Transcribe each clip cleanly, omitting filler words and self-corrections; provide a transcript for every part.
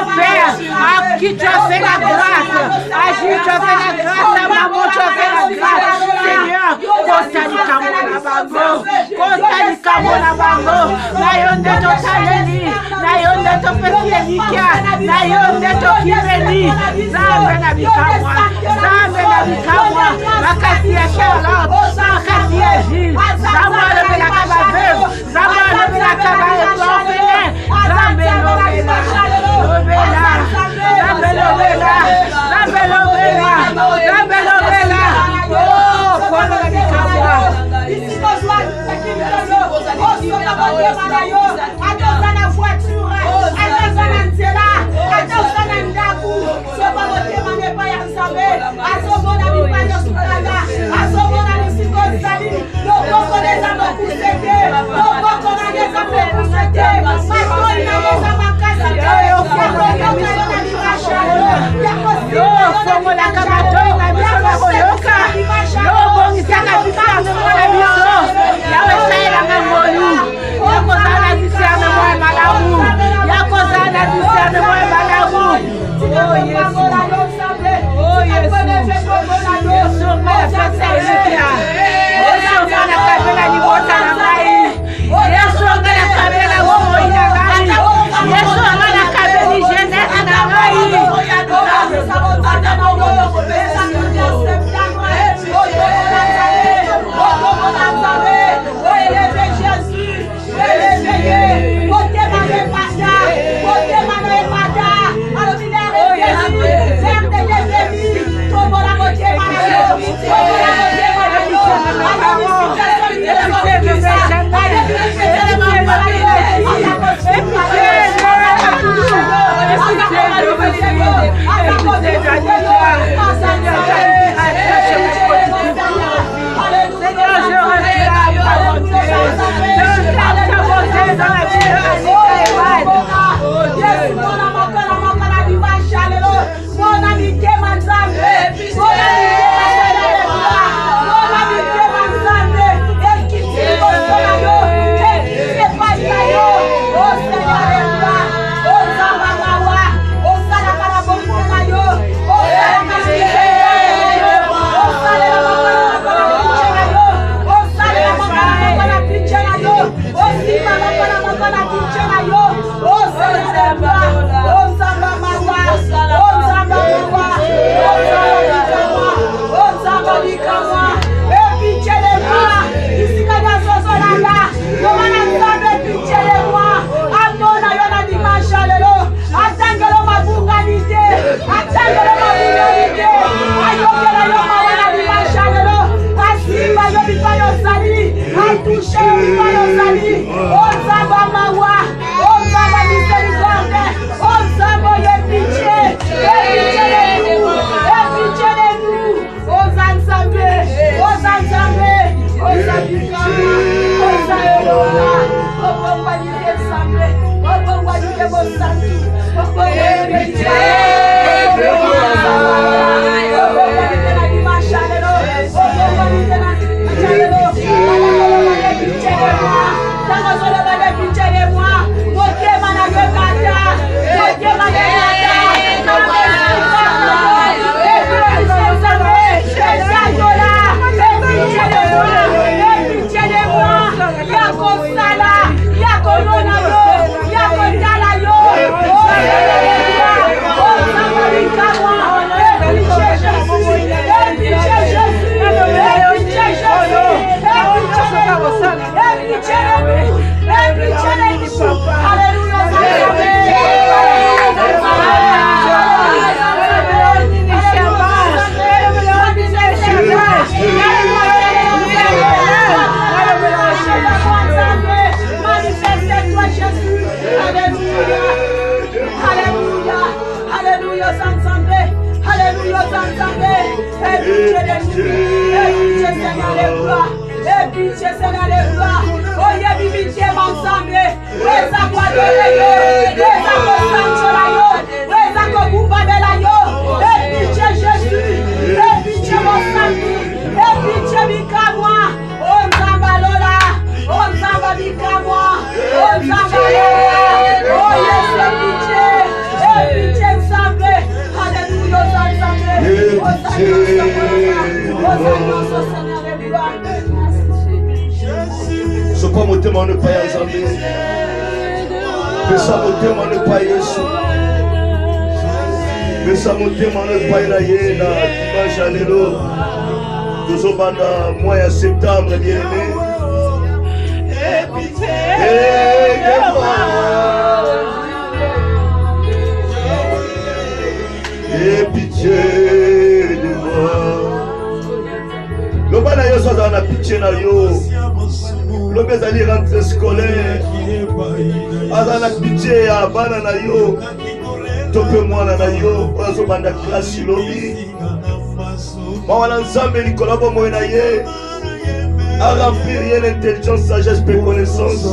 Aqui tu as fait la grâce, agir tu as fait la grâce, maman tu as fait la grâce, Seigneur, Kotali Kamona Bango, Kotali Kamona Bango, Nayonde to Taleni, Nayonde to Pesienika, Nayonde to Kiveni, Zambe na Bikamwa, Makati ya Charlotte, Makati ya Gilles, Zambe le Belakaba Veuve, Zambe le Belakaba Orphelin, Zambe Lobela, Alléluia, Saint-Sambe. Alléluia, Saint-Sambe. Et pitié de nous. Et pitié, Seigneur, de gloire. Et pitié, Seigneur, de gloire. Oh, y'a du pitié, ensemble. Reza quoi de l'ayo. Reza quoi Sancho l'ayo. Reza quoi Kumba de l'ayo. Et pitié, Jésus. Et pitié, mon samedi. Et pitié, Bikamoa. Oh, Nzamba Lola. Oh, Nzamba Bikamoa. Oh, Nzamba Lola. Oh, yes, et pitié. Et pitié, ensemble. Alléluia, ensemble. Oh, Seigneur, de gloire. Ce pas mon thème en ne pas y ensemble. Mais ça mon thème en ne pas y Yesu. Mais ça mon thème en ne pas y la yéna. Dimanche à l'élo. Nous sommes en mois de septembre, bien aimé. Et pitié de moi. Et pitié de moi. Le bas d'ailleurs, ça a pitié na yo. Le bas d'aller rentrer scolaire. Azana pitié à banana yo. Tope moi na yo. Ozo banda classe lobby. Mawana nzambe likola bo moyo na ye. A remplir l'intelligence, sagesse et connaissance.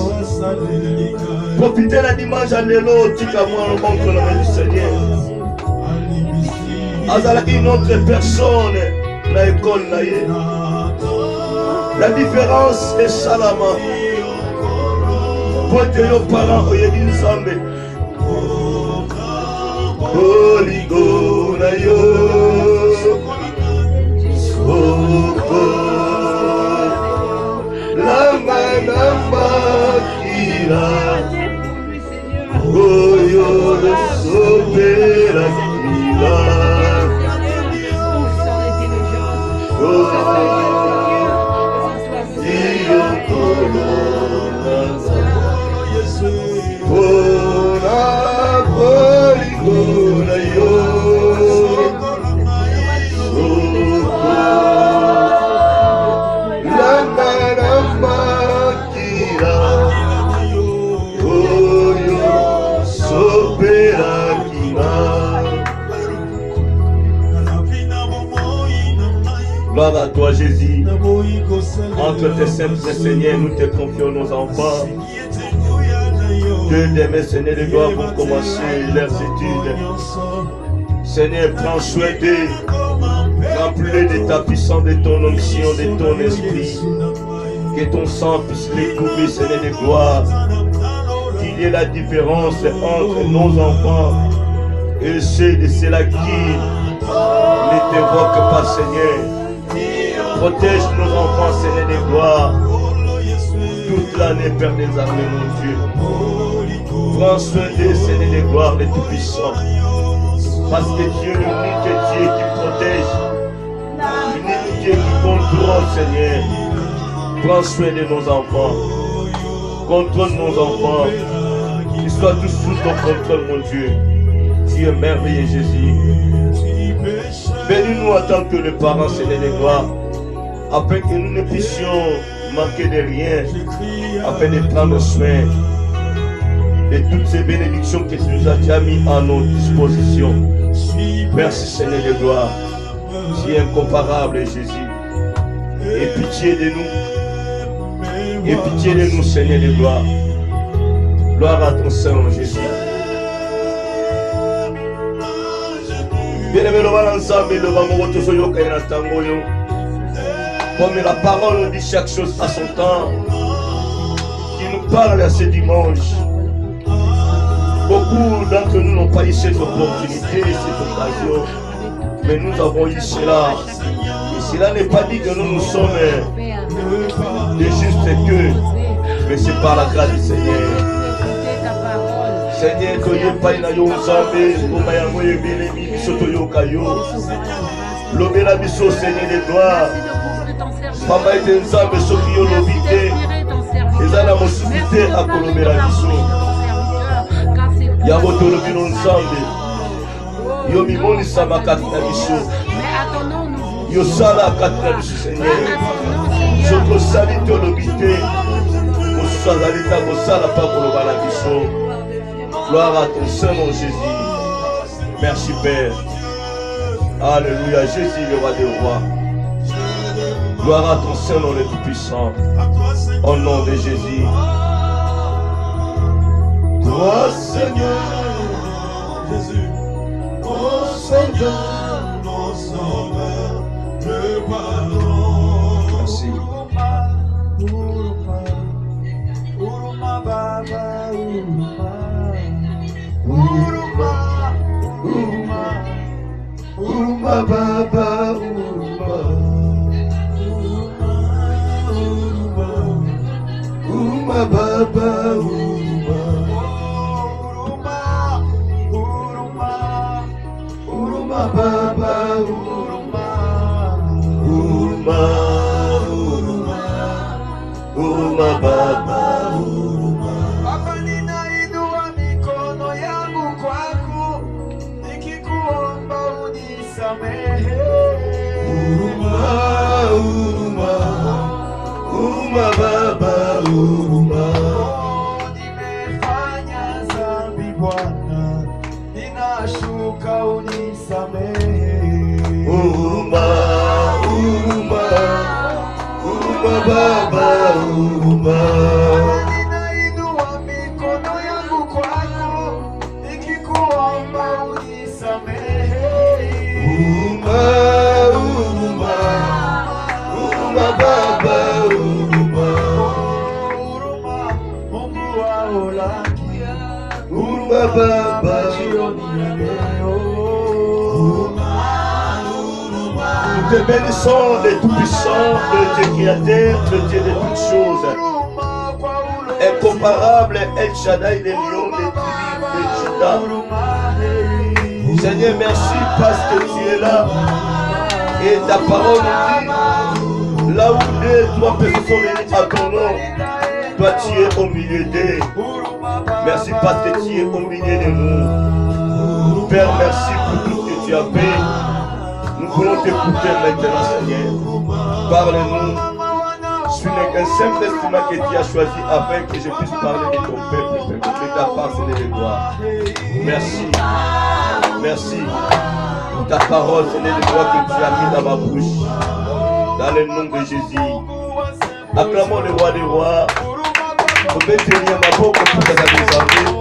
Profitez la dimanche à l'élo. Tika moi le bon nom du Seigneur. Azala une autre personne na école na ye. La différence est salama. Pour que vos parents oyebi nzambe. Oligo na yo. Lama lama kira. Oyo de sopera kira. Gloire à toi Jésus. Entre tes saints Seigneur, nous te confions nos enfants. Que demain Seigneur de gloire vont commencer leurs études. Seigneur, prends soin d'eux. Remplis de ta puissance, de ton onction, de ton esprit. Que ton sang puisse les couvrir, Seigneur de gloire. Qu'il y ait la différence entre nos enfants et ceux de ceux-là qui ne t'évoquent pas, Seigneur. Protège nos enfants, Seigneur de gloire. Toute l'année, Père des armées, mon Dieu. Prends soin d'eux, Seigneur de gloire, les tout-puissants. Parce que Dieu, l'unique Dieu qui protège, l'unique Dieu qui contrôle, Seigneur. Prends soin de nos enfants. Contrôle nos enfants. Qu'ils soient tous sous ton contrôle, mon Dieu. Tu es merveilleux, Jésus. Bénis-nous en tant que les parents, Seigneur de gloire, afin que nous ne puissions manquer de rien, afin de prendre soin de toutes ces bénédictions que tu nous as déjà mis à nos dispositions. Merci, Seigneur de gloire. Tu es incomparable, Jésus. Et pitié de nous. Et pitié de nous, Seigneur de gloire. Gloire à ton Saint Jésus. Bien-aimé, nous allons ensemble, nous allons comme la parole nous dit chaque chose à son temps, qui nous parle à ce dimanche. Beaucoup d'entre nous n'ont pas eu cette opportunité, cette occasion, mais nous avons eu cela. Et cela n'est pas dit que nous sommes des justes que, mais c'est par la grâce du Seigneur. Seigneur, que tu pas na yo nzambe, ngoma yango ebele biso toyoka yo. Lobela biso Seigneur de gloire. Papa ete nzambe soki yo lobi te, eza na mosusu te akolobela biso. Yango tolobi no nzambe, yo mimonisa kati na biso. Yo sala kati na biso Seigneur. Soko sali tolobi te, mosusu azali ta kosala pa koloba na biso. Gloire à ton Saint, mon Jésus. Merci Père. Alléluia. Jésus, le roi des rois. Gloire à ton Saint-Nom le Tout-Puissant. Au nom de Jésus. Toi, Seigneur, Jésus, mon Sauveur, mon Sauveur, le pardon. Merci. Uruma baba uruma uruma baba uruma uruma baba uruma uruma uruma baba uruma. Baba, ninainua mikono yangu kwako nikikuomba unisamehe. Uruma uruma uruma baba uruma. Nimefanya dhambi Bwana, ninashuka unisamehe. Uruma uruma uruma baba uruma. Ninainua mikono yangu kwako nikikuomba unisamehe. Uruma uruma uruma baba uruma. Huruma, Mungu wa Holaki, Uruma baba jioni ya leo. Nous te bénissons, le Tout-Puissant, le Dieu créateur, le Dieu de toutes choses. Incomparable, El Shaddai, les lions, les tribus de Juda. Seigneur, merci parce que tu es là. Et ta parole nous dit, là où deux, trois personnes sont réunies à ton nom, toi tu es au milieu d'eux. Merci parce que tu es au milieu de nous. Père, merci pour tout ce que tu as fait. Nous voulons t'écouter maintenant, Seigneur. Parle-nous. Je suis qu'un simple instrument que tu as choisi afin que je puisse parler de ton peuple, de ta part, Seigneur de gloire. Merci. Merci pour ta parole, Seigneur de gloire, que tu as mis dans ma bouche. Dans le nom de Jésus. Acclamons le roi des rois. Je vais tenir ma bouche pour que ça nous arrive.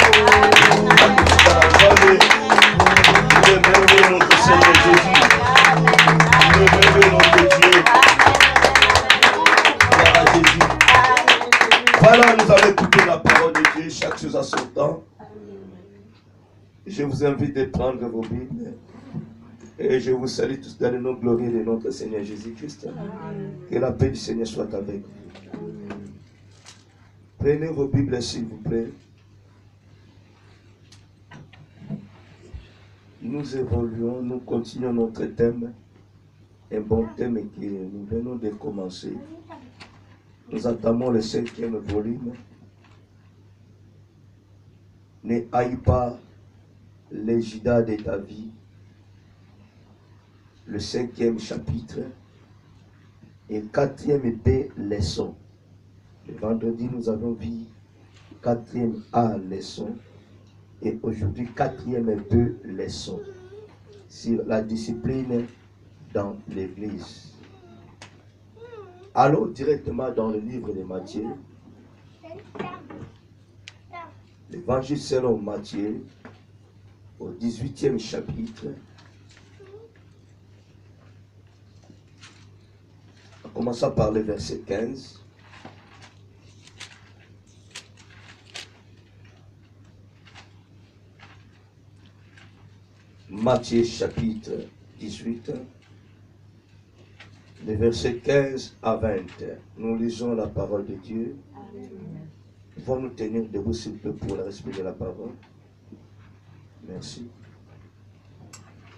Je vais bénir notre Seigneur Jésus. Je vais bénir notre Dieu. Gloire à Jésus. Voilà, nous allons écouter la parole de Dieu, chaque chose à son temps. Je vous invite de prendre vos Bibles. Et je vous salue tous dans le nom glorieux de notre Seigneur Jésus-Christ. Que la paix du Seigneur soit avec vous. Prenez vos Bibles s'il vous plaît. Nous évoluons, nous continuons notre thème. Un bon thème que nous venons de commencer. Nous entamons le 5e volume. Ne haïs pas les Judas de ta vie. Le 5e chapitre et 4e B leçon. Le vendredi, nous avons vu 4e A leçon et aujourd'hui 4e B leçon sur la discipline dans l'église. Allons directement dans le livre de Matthieu. L'évangile selon Matthieu au 18e chapitre. En commençant par le verset 15. Matthieu chapitre 18, les versets 15 à 20. Nous lisons la parole de Dieu. Nous allons nous tenir debout s'il vous plaît pour le respect de la parole. Merci.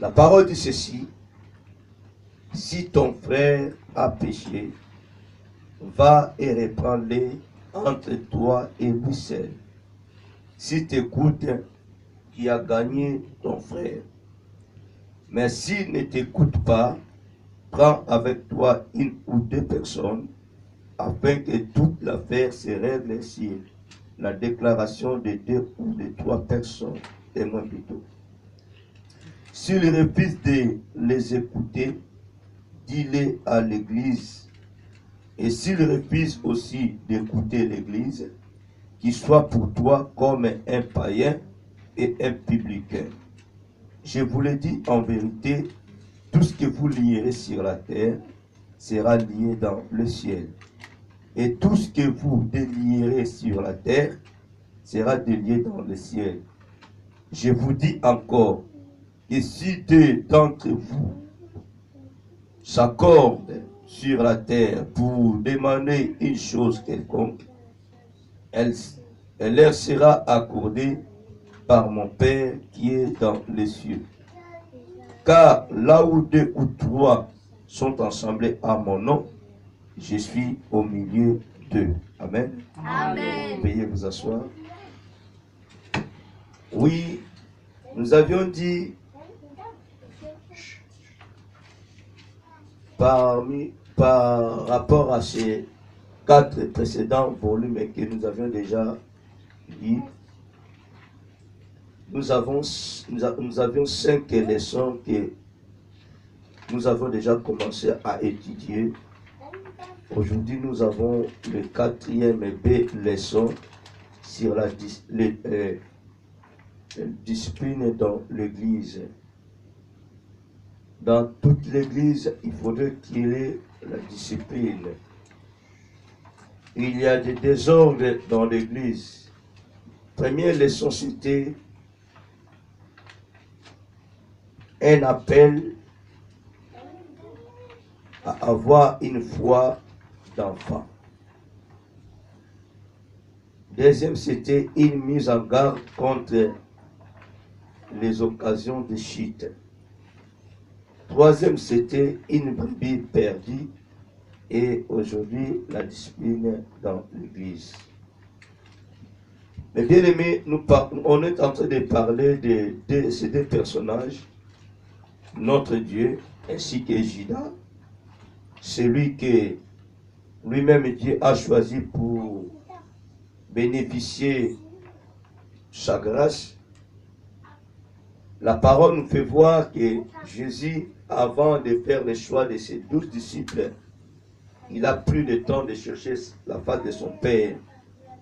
La parole dit ceci. Si ton frère a péché, va et reprends-le entre toi et lui seul. Si tu écoutes, qui a gagné ton frère. Mais s'il ne t'écoute pas, prends avec toi une ou deux personnes, afin que toute l'affaire se règle sur la déclaration de deux ou de trois personnes, témoins plutôt. S'il refuse de les écouter, dis-le à l'Église. Et s'il refuse aussi d'écouter l'Église, qu'il soit pour toi comme un païen et un publicain. Je vous le dis en vérité, tout ce que vous lierez sur la terre sera lié dans le ciel. Et tout ce que vous délierez sur la terre sera délié dans le ciel. Je vous dis encore que si deux d'entre vous s'accordent sur la terre pour demander une chose quelconque, elle leur sera accordée par mon Père qui est dans les cieux. Car là où deux ou trois sont assemblés à mon nom, je suis au milieu d'eux. Amen. Amen. Veuillez vous asseoir. Oui, nous avions dit par rapport à ces 4 précédents volumes que nous avions déjà dit, nous avions 5 leçons que nous avons déjà commencé à étudier. Aujourd'hui, nous avons le 4e B leçon sur la discipline dans l'Église. Dans toute l'Église, il faudrait qu'il y ait la discipline. Il y a des désordres dans l'Église. Première leçon, c'était un appel à avoir une foi d'enfant. Deuxième, c'était une mise en garde contre les occasions de chute. Troisième, c'était une brebis perdue. Et aujourd'hui, la discipline dans l'Église. Mais bien aimés, on est en train de parler de ces 2 personnages, notre Dieu ainsi que Judas, celui que lui-même Dieu a choisi pour bénéficier de sa grâce. La parole nous fait voir que Jésus, avant de faire le choix de ses 12 disciples, il a pris le temps de chercher la face de son Père.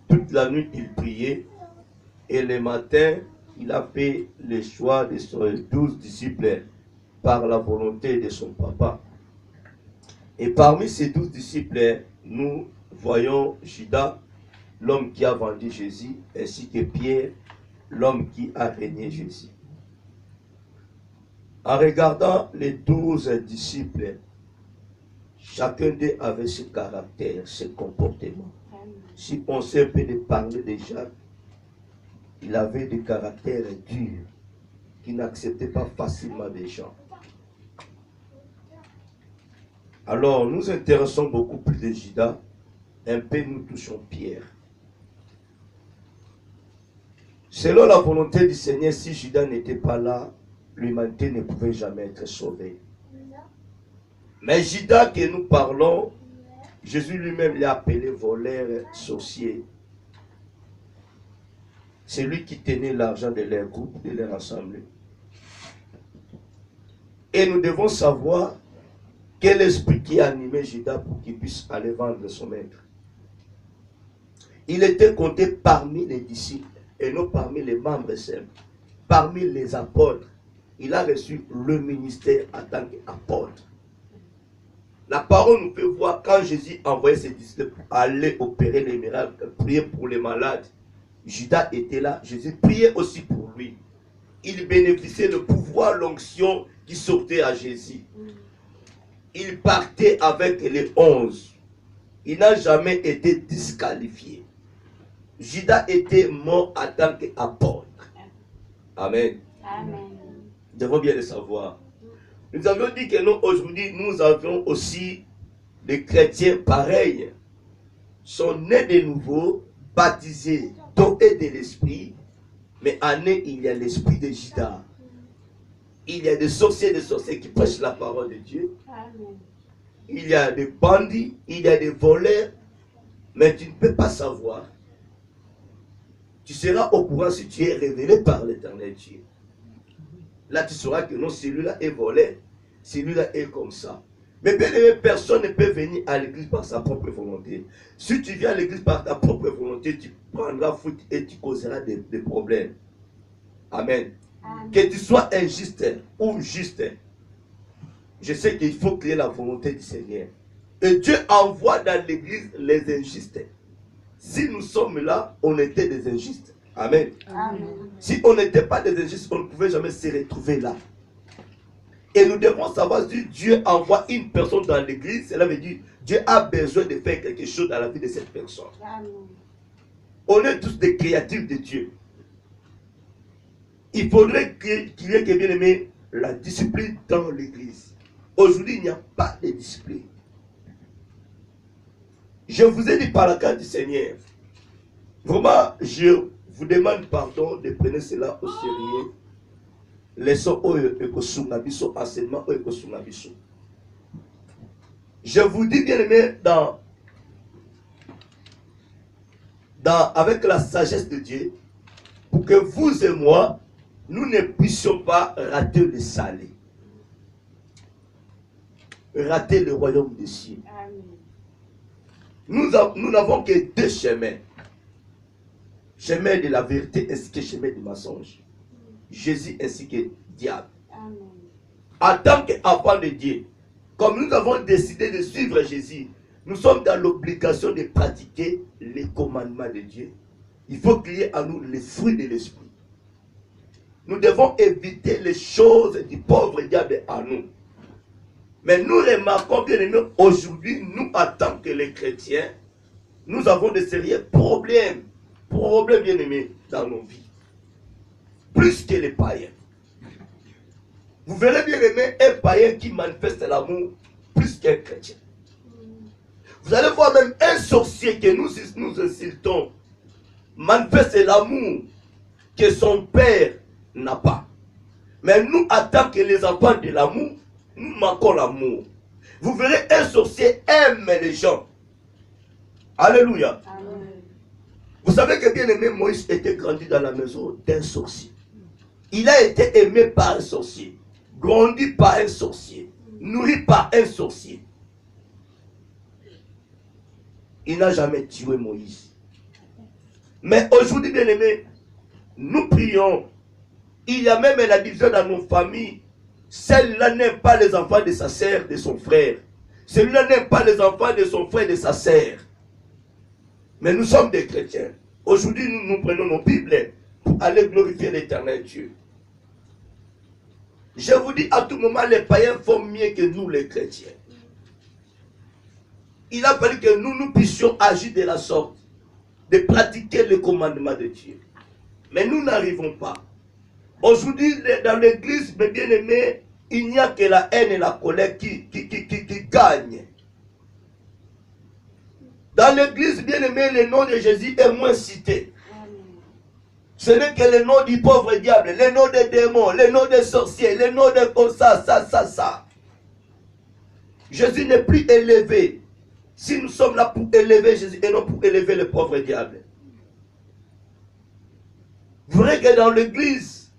Toute la nuit, il priait. Et le matin, il a fait le choix de ses 12 disciples par la volonté de son papa. Et parmi ces 12 disciples, nous voyons Judas, l'homme qui a vendu Jésus, ainsi que Pierre, l'homme qui a régné Jésus. En regardant les 12 disciples, chacun d'eux avait ce caractère, ce comportement. Si on sait un peu de parler de Jacques, il avait des caractères durs, qui n'acceptaient pas facilement les gens. Alors, nous intéressons beaucoup plus de Judas, un peu nous touchons Pierre. Selon la volonté du Seigneur, si Judas n'était pas là, l'humanité ne pouvait jamais être sauvée. Mais Judas que nous parlons, Jésus lui-même l'a appelé voleur, sorcier. C'est lui qui tenait l'argent de leur groupe, de leur assemblée. Et nous devons savoir quel esprit qui animait Judas pour qu'il puisse aller vendre son maître. Il était compté parmi les disciples et non parmi les membres simples, parmi les apôtres. Il a reçu le ministère en tant qu'apôtre. La parole nous fait voir quand Jésus envoyait ses disciples aller opérer les miracles, prier pour les malades. Judas était là, Jésus priait aussi pour lui. Il bénéficiait du pouvoir, l'onction qui sortait à Jésus. Il partait avec les 11. Il n'a jamais été disqualifié. Judas était mort en tant qu'apôtre. Amen. Amen. Nous devons bien le savoir. Nous avions dit que nous, aujourd'hui, nous avions aussi des chrétiens pareils. Sont nés de nouveau, baptisés d'eau et de l'esprit. Mais en eux, il y a l'esprit de Judas. Il y a des sorciers qui prêchent la parole de Dieu. Amen. Il y a des bandits, il y a des voleurs. Mais tu ne peux pas savoir. Tu seras au courant si tu es révélé par l'Éternel Dieu. Là, tu sauras que non, celui-là est volé. Celui-là est comme ça. Mais bien aimé, personne ne peut venir à l'église par sa propre volonté. Si tu viens à l'église par ta propre volonté, tu prendras foot et tu causeras des problèmes. Amen. Amen. Que tu sois injuste ou juste, je sais qu'il faut créer la volonté du Seigneur. Et Dieu envoie dans l'église les injustes. Si nous sommes là, on était des injustes. Amen. Amen. Si on n'était pas des injustes, on ne pouvait jamais se retrouver là. Et nous devons savoir si Dieu envoie une personne dans l'église, cela veut dire Dieu a besoin de faire quelque chose dans la vie de cette personne. Amen. On est tous des créatures de Dieu. Il faudrait qu'il y ait, bien aimé, la discipline dans l'église. Aujourd'hui, il n'y a pas de discipline. Je vous ai dit par la grâce du Seigneur, vraiment, je vous demande pardon de prendre cela au sérieux. Leçon ekosungabiso, enseignement ekosungabiso. Je vous dis bien aimé, avec la sagesse de Dieu, pour que vous et moi, nous ne puissions pas rater le salut. Rater le royaume des cieux. Nous n'avons que deux chemins. Chemin de la vérité ainsi que chemin du mensonge. Jésus ainsi que diable. Amen. En tant qu'enfant de Dieu, comme nous avons décidé de suivre Jésus, nous sommes dans l'obligation de pratiquer les commandements de Dieu. Il faut qu'il y ait en nous les fruits de l'esprit. Nous devons éviter les choses du pauvre diable en nous. Mais nous remarquons bien aimé, aujourd'hui, nous en tant que les chrétiens, nous avons de sérieux problèmes bien aimés dans nos vies. Plus que les païens. Vous verrez bien aimé un païen qui manifeste l'amour plus qu'un chrétien. Vous allez voir même un sorcier que nous insultons manifeste l'amour que son père n'a pas. Mais nous, en tant que les enfants de l'amour, nous manquons l'amour. Vous verrez un sorcier aime les gens. Alléluia. Amen. Vous savez que bien aimé Moïse était grandi dans la maison d'un sorcier. Il a été aimé par un sorcier, grandi par un sorcier, nourri par un sorcier. Il n'a jamais tué Moïse. Mais aujourd'hui, bien aimé, nous prions. Il y a même la division dans nos familles. Celle-là n'aime pas les enfants de sa sœur, de son frère. Celui-là n'aime pas les enfants de son frère, de sa sœur. Mais nous sommes des chrétiens. Aujourd'hui, nous prenons nos Bibles pour aller glorifier l'Éternel Dieu. Je vous dis, à tout moment, les païens font mieux que nous, les chrétiens. Il a fallu que nous puissions agir de la sorte, de pratiquer le commandement de Dieu. Mais nous n'arrivons pas. Aujourd'hui, dans l'église, mes bien-aimés, il n'y a que la haine et la colère qui gagnent. Dans l'église, bien-aimé, le nom de Jésus est moins cité. Ce n'est que le nom du pauvre diable, le nom des démons, le nom des sorciers, le nom de ça. Jésus n'est plus élevé. Si nous sommes là pour élever Jésus et non pour élever le pauvre diable. Vous voyez que dans l'église,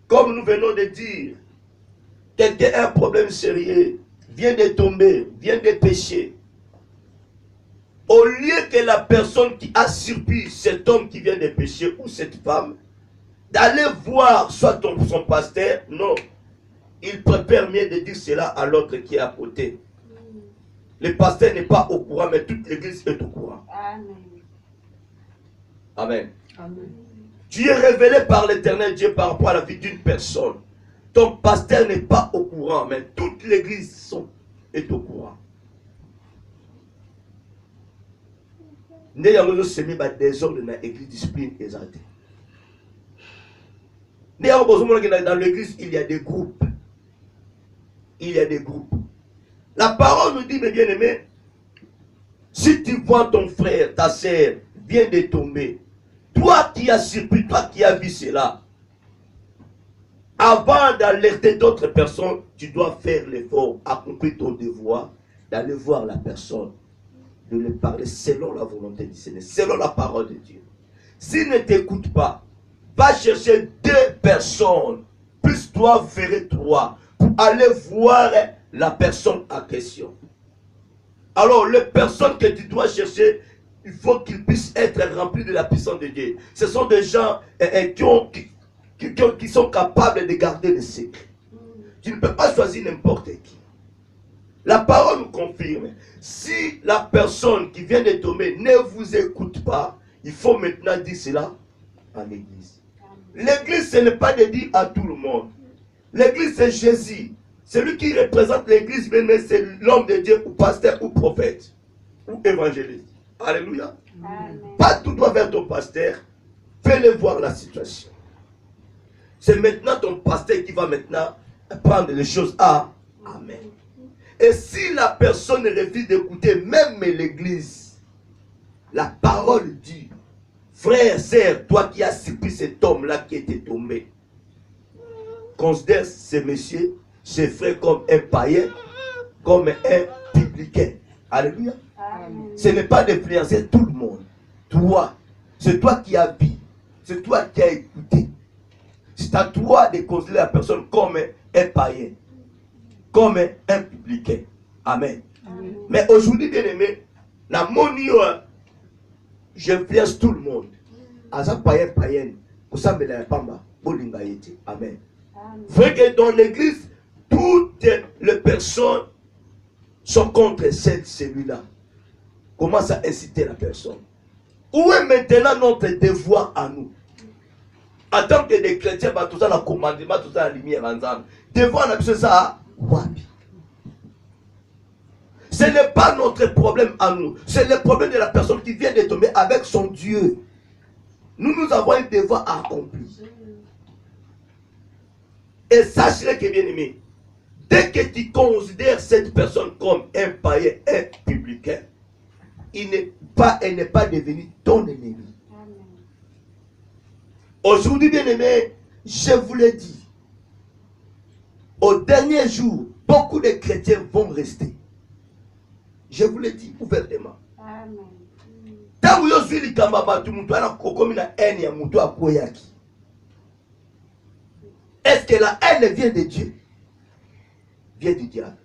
comme nous venons de dire, quelqu'un a un problème sérieux, vient de tomber, vient de pécher. Au lieu que la personne qui a surpris cet homme qui vient de pécher ou cette femme, d'aller voir soit son pasteur, non. Il préfère mieux de dire cela à l'autre qui est à côté. Le pasteur n'est pas au courant, mais toute l'église est au courant. Amen. Amen. Amen. Tu es révélé par l'Éternel Dieu par rapport à la vie d'une personne. Ton pasteur n'est pas au courant, mais toute l'église est au courant. Nous avons semé des ordres dans l'église, discipline exaltée. Dans l'église, il y a des groupes. Il y a des groupes. La parole nous dit, mes bien-aimés, si tu vois ton frère, ta sœur, vient de tomber, toi qui as surpris, toi qui as vu cela, avant d'alerter d'autres personnes, tu dois faire l'effort, accomplir ton devoir, d'aller voir la personne, de lui parler selon la volonté du Seigneur, selon la parole de Dieu. S'il ne t'écoute pas, va chercher deux personnes plus toi vers toi pour aller voir la personne en question. Alors, les personnes que tu dois chercher, il faut qu'ils puissent être remplis de la puissance de Dieu. Ce sont des gens qui sont capables de garder le secret. Tu ne peux pas choisir n'importe qui. La parole nous confirme. Si la personne qui vient de tomber ne vous écoute pas, il faut maintenant dire cela à l'église. L'église, ce n'est pas de dire à tout le monde. L'église, c'est Jésus. Celui qui représente l'église, c'est l'homme de Dieu, ou pasteur, ou prophète, ou évangéliste. Alléluia. Amen. Pas tout doit vers ton pasteur. Fais-le voir la situation. C'est maintenant ton pasteur qui va maintenant prendre les choses à Amen. Et si la personne refuse d'écouter même l'église, la parole dit, frère, sœur, toi qui as subi cet homme-là qui était tombé, considère ce monsieur, ce frère comme un païen, comme un publicain. Alléluia. Amen. Ce n'est pas d'influencer tout le monde. Toi, c'est toi qui as vu, c'est toi qui as écouté. C'est à toi de considérer la personne comme un païen, comme un publicain. Amen. Amen. Mais aujourd'hui, bien aimé, la monnaie, j'influence tout le monde. Asa païen, Amen. Vrai que dans l'église, toutes les personnes sont contre celui-là. Commence à inciter la personne. Où est maintenant notre devoir à nous? En tant que des chrétiens, tout ça, le commandement, tout ça, la lumière ensemble. Devoir, on a besoin de ça. Wabi. Ce n'est pas notre problème à nous. C'est le problème de la personne qui vient de tomber avec son Dieu. Nous avons un devoir à accomplir. Et sachez que, bien aimé, dès que tu considères cette personne comme un païen, un publicain, elle n'est pas devenu ton ennemi. Aujourd'hui, bien aimé, je vous le dis, au dernier jour, beaucoup de chrétiens vont rester. Je vous le dis ouvertement. Est-ce que la haine vient de Dieu? Vient du diable.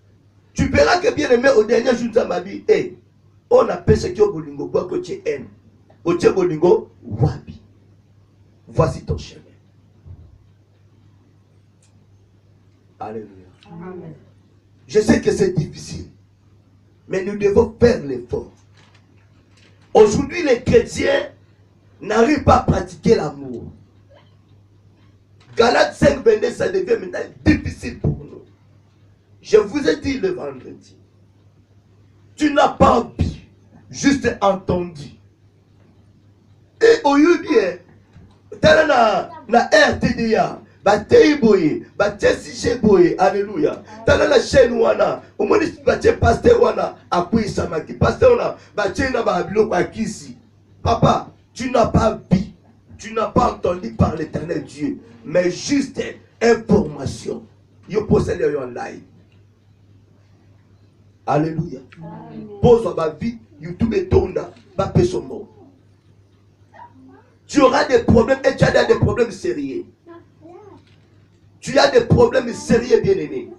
Tu verras que, bien aimé, au dernier jour, tu m'as dit, hey, on appelle ce qui est bolingo, quoi que tu es haine. Au Dieu bolingo, wabi. Voici ton chemin. Alléluia. Amen. Je sais que c'est difficile, mais nous devons faire l'effort. Aujourd'hui, les chrétiens n'arrivent pas à pratiquer l'amour. Galates 5, 22, ça devient maintenant difficile pour nous. Je vous ai dit le vendredi, tu n'as pas vu, juste entendu. Et au lieu bien, na RTDA, batei boye, batesi boye, alléluia. Tala la chaîne wana, umoni batie pasteur wana, akui samaki, pasteur wana, batie na babilo kwa kisi. Papa, tu n'as pas vu, tu n'as pas entendu par l'Éternel Dieu, mais juste information. Yo possède en live. Alléluia. Pose ma vie, YouTube et tonda, ba peso mot. Tu auras des problèmes et tu as des problèmes sérieux. Tu as des problèmes sérieux, bien-aimé.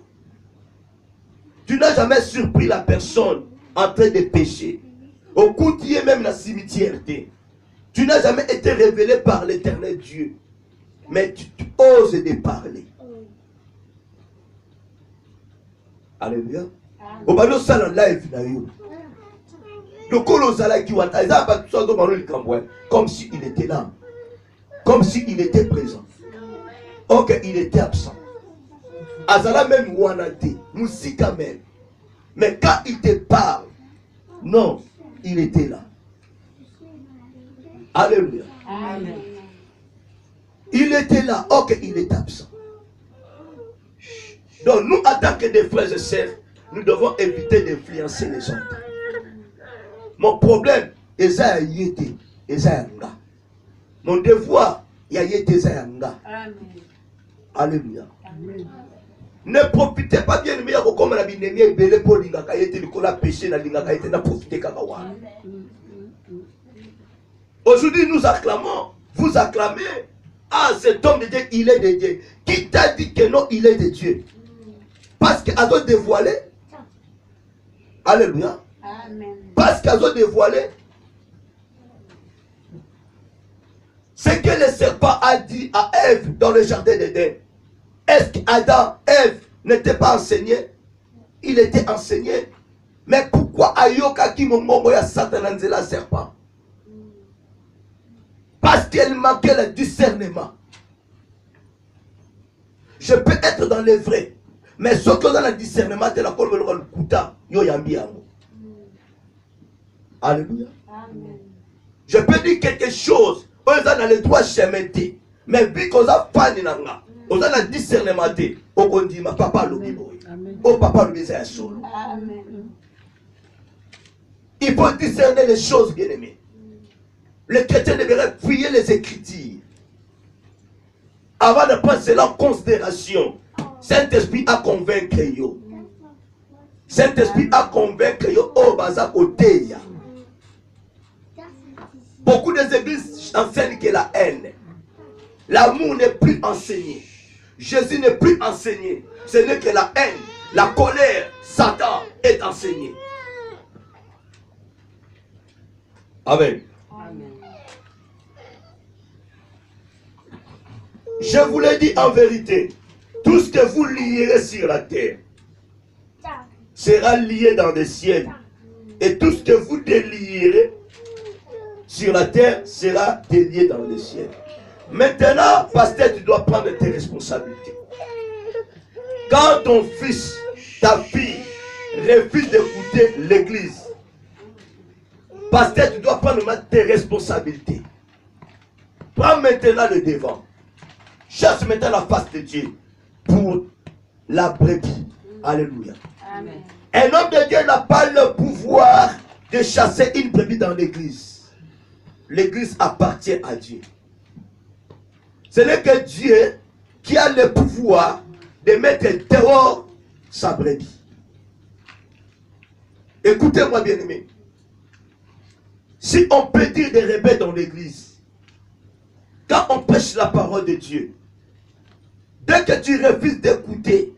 Tu n'as jamais surpris la personne en train de pécher. Au côté même la cimetière. Tu n'as jamais été révélé par l'Éternel Dieu. Mais tu oses de parler. Alléluia. Au balo salon live na yo. Le colossal qui wa taïza ba tout ça do balo likambwe comme si il était là. Comme si il était présent. Ok, il était absent. Azala même wanate, musika même. Mais quand il te parle, non, il était là. Alléluia. Amen. Il était là, ok, il est absent. Donc nous, en tant que des frères et sœurs, nous devons éviter d'influencer les autres. Mon problème, c'est Yanga. Mon devoir, il y a Yanga. Alléluia. Ne profitez pas bien de comme la binemi belé pour l'ingaka yete likola péché na l'ingaka yete na profiter kakawa. Aujourd'hui nous acclamons, vous acclamez, ah, cet homme de Dieu, il est de Dieu. Qui t'a dit que non, il est de Dieu? Parce qu'il a dévoilé. Alléluia. Amen. Parce qu'il a dévoilé ce que le serpent a dit à Ève dans le jardin d'Éden. Est-ce qu'Adam, Ève n'était pas enseigné? Il était enseigné. Mais pourquoi Ayoka qui mongo ya Satan la serpent? Parce qu'elle manquait le discernement. Je peux être dans le vrai, mais ce que dans le discernement, c'est la colme le kuta yo yambi yango. Alléluia. Amen. Je peux dire quelque chose, on est dans le droit chemin, mais vu qu'on a pas nanga, on a le discernement, on dit ma papa l'obibo, oh papa l'obibo c'est solo. Amen. Il faut discerner les choses, bien aimés. Les chrétiens devraient fouiller les Écritures avant de prendre cela en considération. Saint-Esprit a convaincu yo. Saint-Esprit a convaincu yo. Oh, baza oteya. Beaucoup des églises enseignent que la haine. L'amour n'est plus enseigné. Jésus n'est plus enseigné. Ce n'est que la haine, la colère, Satan est enseigné. Amen. Je vous l'ai dit en vérité, tout ce que vous lierez sur la terre sera lié dans les ciels. Et tout ce que vous délierez sur la terre sera délié dans les ciels. Maintenant, pasteur, tu dois prendre tes responsabilités. Quand ton fils, ta fille refuse d'écouter l'église, pasteur, tu dois prendre tes responsabilités. Prends maintenant le devant. Cherche maintenant la face de Dieu pour la brebis. Alléluia. Amen. Un homme de Dieu n'a pas le pouvoir de chasser une brebis dans l'église. L'église appartient à Dieu. Ce n'est que Dieu qui a le pouvoir de mettre dehors sa brebis. Écoutez-moi bien aimé. Si on peut dire des rebelles dans l'église, quand on prêche la parole de Dieu, dès que tu refuses d'écouter,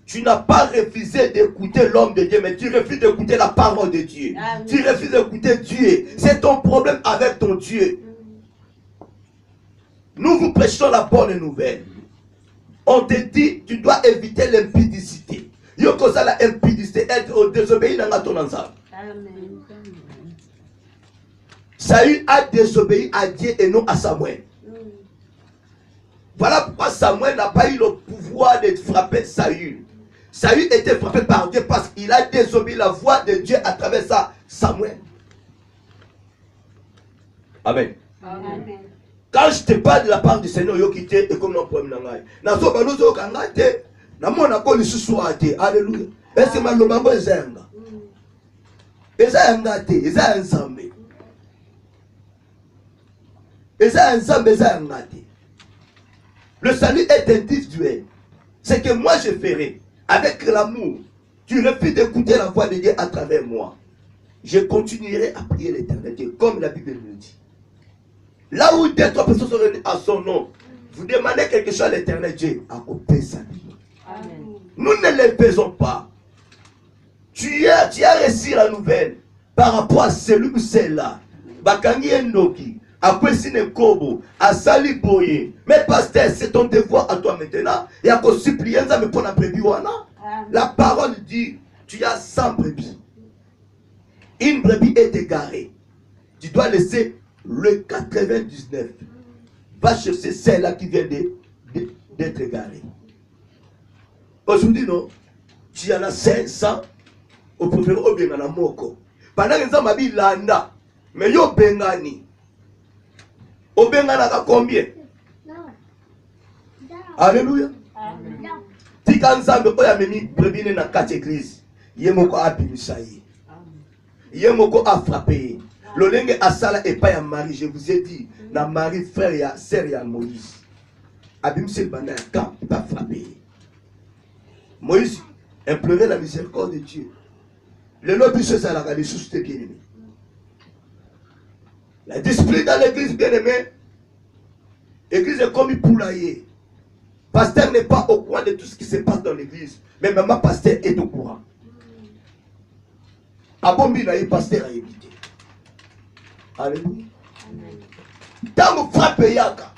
tu n'as pas refusé d'écouter l'homme de Dieu, mais tu refuses d'écouter la parole de Dieu. Amen. Tu refuses d'écouter Dieu. C'est ton problème avec ton Dieu. Nous vous prêchons la bonne nouvelle. On te dit, tu dois éviter l'impudicité. Yokosa la impudicité, être désobéi dans ton ensemble. Saül a désobéi à Dieu et non à Samuel. Voilà pourquoi Samuel n'a pas eu le pouvoir de frapper Saül. Saül était frappé par Dieu parce qu'il a désobéi la voix de Dieu à travers ça, Samuel. Amen. Amen. Quand je te parle de la part du Seigneur, yo quitté et comme non problème nangai. Na so ba lozo kangate, na mona ko li susu ate. Alléluia. Est-ce que maloma bo zenga? Ezanga te, ezanga nsambe. Ezanga nsambe ezanga te. Le salut est individuel. Ce que moi je ferai avec l'amour, tu refuses d'écouter la voix de Dieu à travers moi. Je continuerai à prier l'Éternel Dieu, comme la Bible nous dit. Là où deux, trois personnes sont réunies à son nom, vous demandez quelque chose à l'Éternel Dieu, à couper sa vie. Nous ne le faisons pas. Tu as reçu la nouvelle par rapport à celui ou celle-là. Bakangi Endoki. Après Sinekobo, à Saliboye. Mais pasteur, c'est ton devoir à toi maintenant. Et à quoi supplier, ça me prend la brebis. La parole dit, tu as 100 brebis. Une brebis est égarée. Tu dois laisser le 99. Va chercher celle-là qui vient d'être égarée. Aujourd'hui, non. Tu en as 500. Au préféré, au bien en moko. Pendant que ça m'a dit landa. Mais yo bengani. Au Benganaka combien? Alléluia. Tikanzambe oya memi brebine na 4 églises. Yemoko a bimisaye. Yemoko a frappé. Lolenge asala et pas ya Marie, je vous ai dit, na Marie frère ya sœur ya Moïse. Abimse bana ya camp, pas frappé. Moïse implorait la miséricorde de Dieu. Le nom biso ça la sous te bien-aimé. La discipline dans l'église, bien-aimé, L'église est comme une poulailler. Pasteur n'est pas au courant de tout ce qui se passe dans l'église. Mais maman pasteur est au courant. Abombi na pasteur a évité. Alléluia. Dans mon frappe yaka.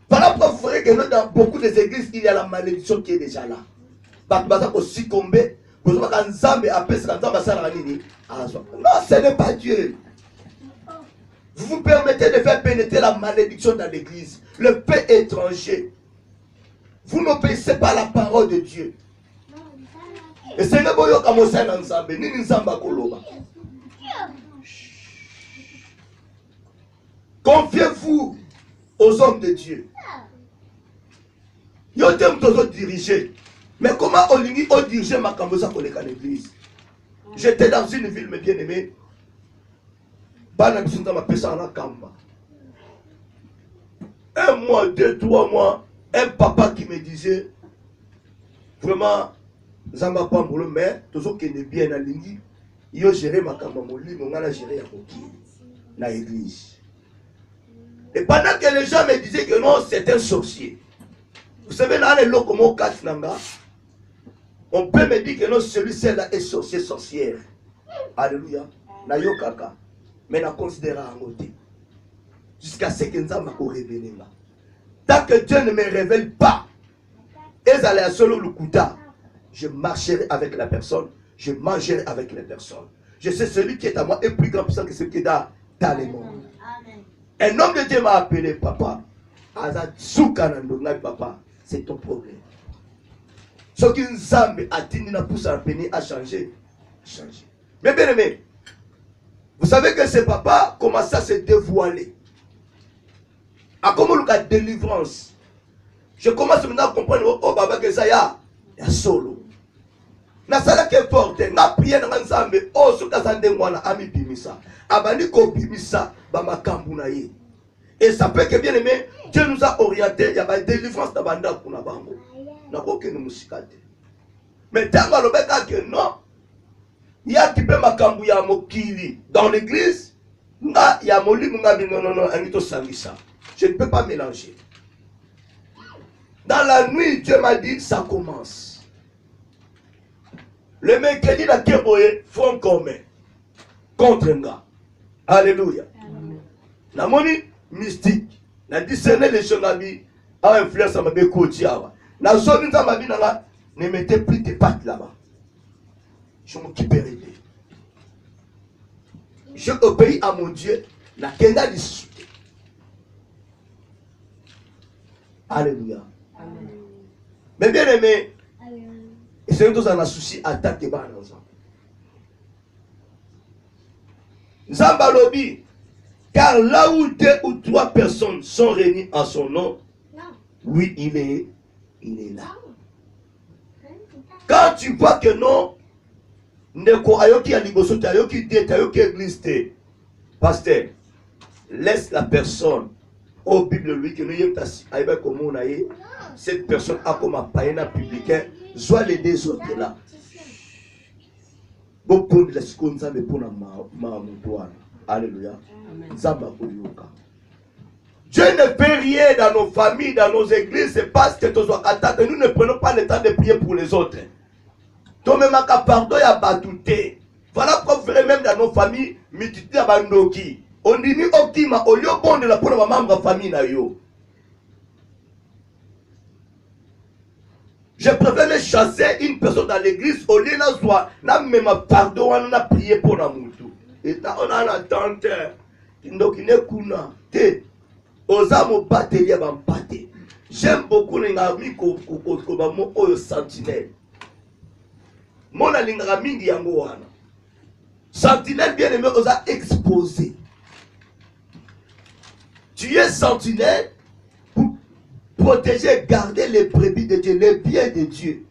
Voilà pourquoi vous verrez que dans beaucoup des églises, il y a la malédiction qui est déjà là. Non, ce n'est pas Dieu. Vous vous permettez de faire pénétrer la malédiction dans l'église. Le paix étranger. Vous n'obéissez pas à la parole de Dieu. Et c'est le boyo comme ça dans Nzambe. Ni Nzamba koloba. Confiez-vous aux hommes de Dieu. Yo t'aime toujours diriger. Mais comment on dirige ma cambosa pour l'église? J'étais dans une ville, mes bien-aimés. Un mois, 2, 3 mois, un papa qui me disait vraiment, Zamba pas pour le mais toujours qu'il est bien aligné. Il a géré ma camamoli, mon gars a géré à l'église. Et pendant que les gens me disaient que non, c'est un sorcier. Vous savez, dans les locaux, on peut me dire que non, celui-là est sorcier, sorcière. Alléluia. Na yo kaka. Mais na considéra en côté. Jusqu'à ce que nous avons révélé là. Tant que Dieu ne me révèle pas, et allez à solo le kuta, je marcherai avec la personne, je mangerai avec la personne. Je sais celui qui est à moi est plus grand puissant que celui qui est dans les mondes. Un homme de Dieu m'a appelé papa. Papa, c'est ton problème. Ce qui nous a atteint na pousse à peine à changer. Mais bien aimé, vous savez que ce papa commence à se dévoiler. À comment la délivrance. Je commence maintenant à comprendre oh baba que ça y a solo. Na sala que forte, na prière na nzambe oh soka sande mwana ami bimisa. Abandi ko bimisa ba makambu na ye. Et ça peut que bien aimé, Dieu nous a orienté, il y a une délivrance dans banda kuna bango. Na ko ke nous musikate. Mais tant que l'obéka que non, il y a qui peut makambu ya mokili dans l'église, nga ya moli nga non anito sangisa. Je ne peux pas mélanger. Dans la nuit, Dieu m'a dit, ça commence. Le mercredi, la Kéboé, front commun. Contre un gars. Alléluia. La moni mystique. La discerner les gens a influence à ma bécotie. La zone dans ma vie, ne mettez plus tes pattes là-bas. Je m'occupe de. Je obéis à mon Dieu. La kenda dissoute. Alléluia. Amen. Mais bien aimé, et c'est nous en a souci attaque bas dans ça. Zamba lobby, car là où 2 ou 3 personnes sont réunies en son nom, oui, il est là. Quand tu vois que non, Neko ayoki aliboso ayoki diete ayoki église te, pasteur, laisse la personne. Au Bible lui que nous cette personne a comme un païen publicain, soit les deux autres là. Alléluia. Dieu ne fait rien dans nos familles, dans nos églises, c'est parce que nous ne prenons pas le temps de prier pour les autres. Voilà pourquoi vous verrez même dans nos familles, on dit ni optima, au lieu bon de la pour ma membre famille na yo. Je préfère me chasser une personne dans l'église au lieu de soit na même pardon on a prié pour la moutou. Et on a l'attente donc il est kuna te osamo bateli ba mpate. J'aime beaucoup les amis ko ba mo oyo sentinelle. Mon alinga mingi yango wana. Sentinelle bien aimé osa exposé. Tu es sentinelle pour protéger, garder les brebis de Dieu, les biens de Dieu.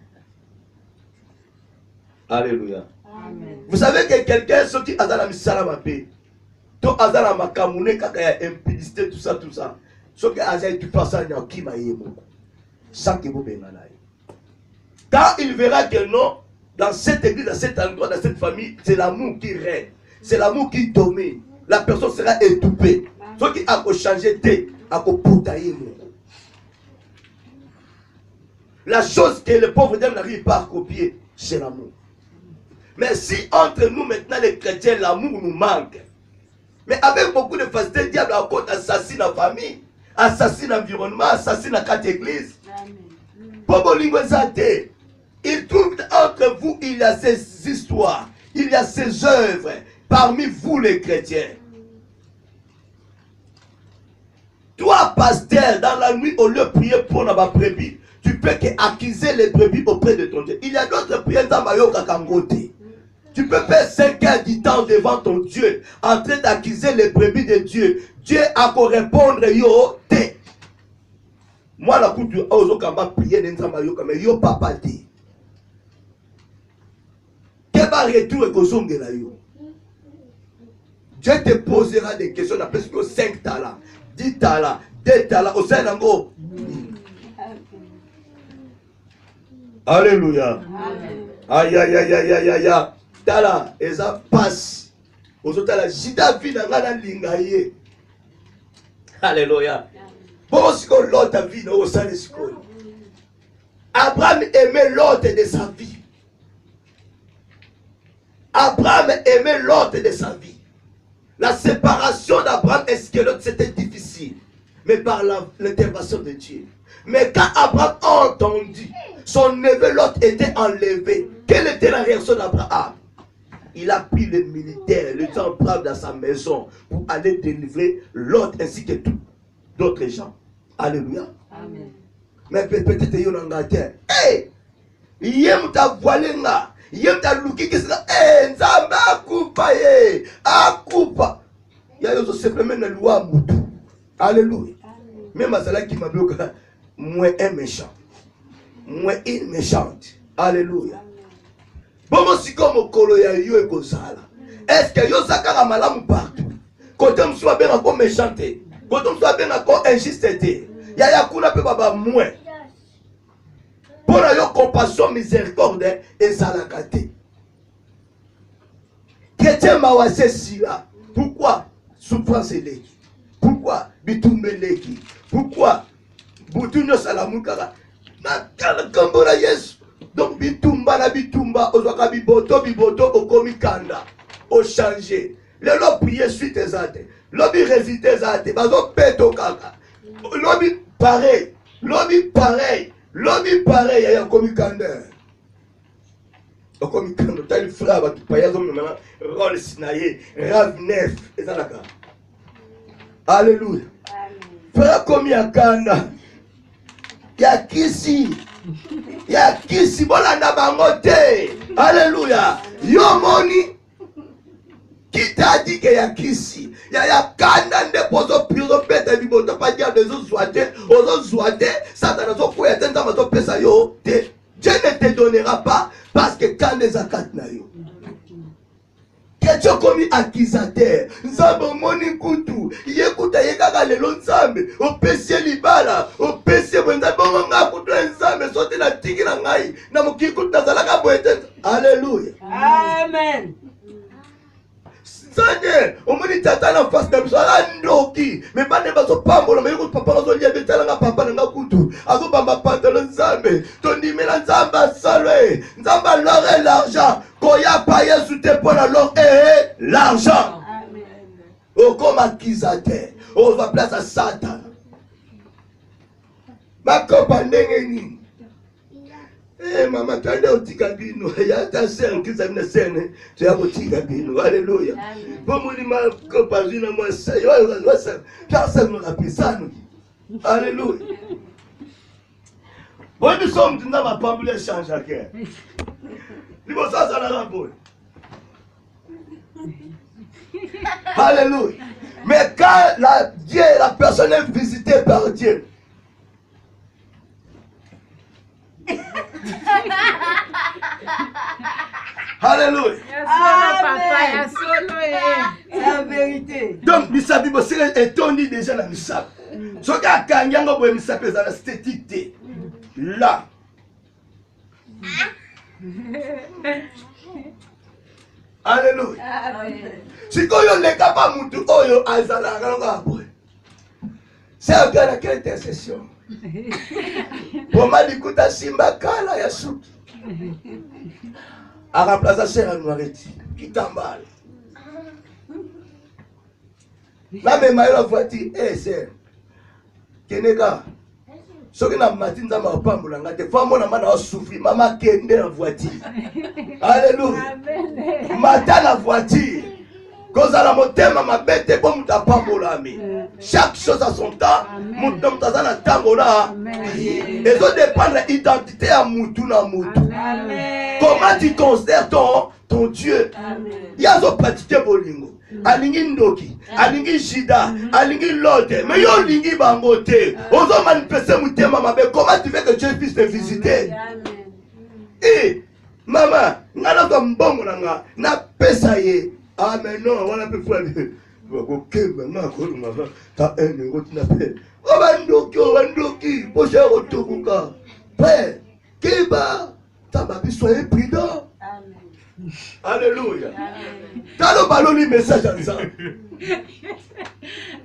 Alléluia. Amen. Vous savez que quelqu'un, ce qui a dans la misalamapé, tout a dans la makamune, quand il y a impudicité, tout ça. Ce qui a tu passes à qui m'a aimé. Sans que vous venez. Quand il verra que non, dans cette église, dans cet endroit, dans cette famille, c'est l'amour qui règne. C'est l'amour qui domine. La personne sera étouffée. Ce qui a changé, La chose que le pauvre dame n'arrive pas à copier, c'est l'amour. Mais si entre nous maintenant les chrétiens, l'amour nous manque, mais avec beaucoup de facilité, le diable assassine la famille, assassine l'environnement, assassine la carte église. Il trouve entre vous, il y a ces histoires, il y a ces œuvres parmi vous les chrétiens. Toi, pasteur, dans la nuit, au lieu de prier pour la brebis, tu peux accuser les brebis auprès de ton Dieu. Il y a d'autres prières dans Mayoka Kangote. Tu peux faire 5 heures du temps devant ton Dieu, en train d'accuser les brebis de Dieu. Dieu a qu'à répondre, yo, te. Moi, la coupe du Ozo Kamba prier dans Mayoka, mais yo, papa, te. Quel va retour et kozonge la yo? Dieu te posera des questions, on appelle 5 talents, 10 talents, 2 talents, au sein d'un gros. Alléluia. Aïe, aïe, aïe, aïe, aïe, aïe, aïe. Tala, et ça passe. Aux autres, la jida vie dans la lingaye. Alléluia. Bon, si on l'autre vie, au sein de ce qu'on. Abraham aimait l'autre de sa vie. Abraham aimait l'autre de sa vie. La séparation d'Abraham et ce que l'autre, c'était difficile. Mais par l'intervention de Dieu. Mais quand Abraham a entendu, son neveu l'autre était enlevé. Quelle était la réaction d'Abraham? Il a pris les militaires, les gens braves dans sa maison pour aller délivrer l'autre ainsi que tous d'autres gens. Alléluia. Amen. Mais peut-être il y a un gâteau. Hey! Il y a un voilé là. Il y a un louki qui se dit, hey, Nzamba akupa ye, akupa. Il y a simplement une loi moutou. Alléluia. Même à cela qui m'a dit, moi un méchant. Moi une méchante. Alléluia. Bon, si comme kolo ya yo et kozala. Est-ce que yo sakara malamu partout? Quand on soit bien encore méchanté, quand on soit bien encore injusté, ya ya kuna pe baba moins. Pour la compassion, miséricorde et salakate. Chrétien mawase sila. Pourquoi souffrance leki? Pourquoi bitumbe leki? Pourquoi butunyo salamukara? Na kala kambora Yesu. Donc bitumba na bitumba ozwaka biboto okomi kanda o changer. Le lo prier suite ezate. Lobi résister ezate. Bazo peto kaka. Lobi pareil. Lobi pareil, il y a un comicandeur. Un comicandeur, tu as le frère, tu payes maintenant, rôle sinaïe, rave neuf, et ça là. Alléluia. Frère comicandeur, il y a kisi, bolanda bangote. Alléluia. Yo moni. Qui t'a dit qu'il y a kisi? Il y a kanda de pozo piro pete biboto pas dire des autres zoate, Satan zo ko yatenda mazo pesa yo te. Dieu ne te donnera pas parce que quand les akat na yo. Que tu commis accusateur, nzambe moni kutu, yekuta yekaka lelo nzambe, opesi libala, opesi bwenza bongo nga kutu nzambe sote na tiki na ngai, na mokikutu nazalaka boete. Alléluia. Amen. Seigneur, on me dit tata en face de moi, ndoki, mais pas de baso pambo, mais écoute papa on dit betala papa na kutu, azo bamba pantalon nzambe, ton dit mais nzamba salwe, nzamba l'or et l'argent, koya paye sous tes poils l'or et l'argent. Amen. Oh comme accusateur, on va place à Satan. Ma copine ndengeni. Eh maman, tu as dit otika bino, ya ta sœur qui s'amène scène, tu as otika bino. Alléluia. Bon mon ma copine na moi ça, yo ça, ça me rappelle ça. Alléluia. Bon nous sommes dans ma pambule change à cœur. Libo ça ça la rapport. Alléluia. Mais quand la personne est visitée par Dieu, alléluia. C'est la vérité. Donc, Misabi Bossé est tourné déjà dans Misab. Ce gars, quand il y a un Misab, c'est la stétique. Là. Alléluia. Si vous ne pouvez pas vous dire, C'est un gars quelle intercession. Pour Likuta Simba Kala Yasuki. A remplacé Sœur Anouareti. Qui t'emballe. Là, même la voiture, sœur. Kenega. Soki na matin nzamba opambola ngate famo na mana souffrir mama kende na voiture. Alléluia. Amen. Matin na voiture. Koza la motema mabete bo mutapambolami. Chaque chose a son temps. Mutam tazana tangola. Et ça dépend de l'identité à mutu na mutu. Comment tu considères ton Dieu? Il y a zo pratiquer bolingo. Alingi ndoki, alingi shida, alingi lote, mais yo lingi bangote. Ozo manifester mutema mabe. Comment tu veux que Dieu puisse te visiter? Eh, maman, ngana ko mbongo nanga, na pesa ye. Ah mais non, on a peu fois OK, maman ko maman, ta ene ko tina pe. O bandoki, poche otobuka. Père, Keba, ta babi soyez prudent. Alléluia. T'as le ballon du message en disant.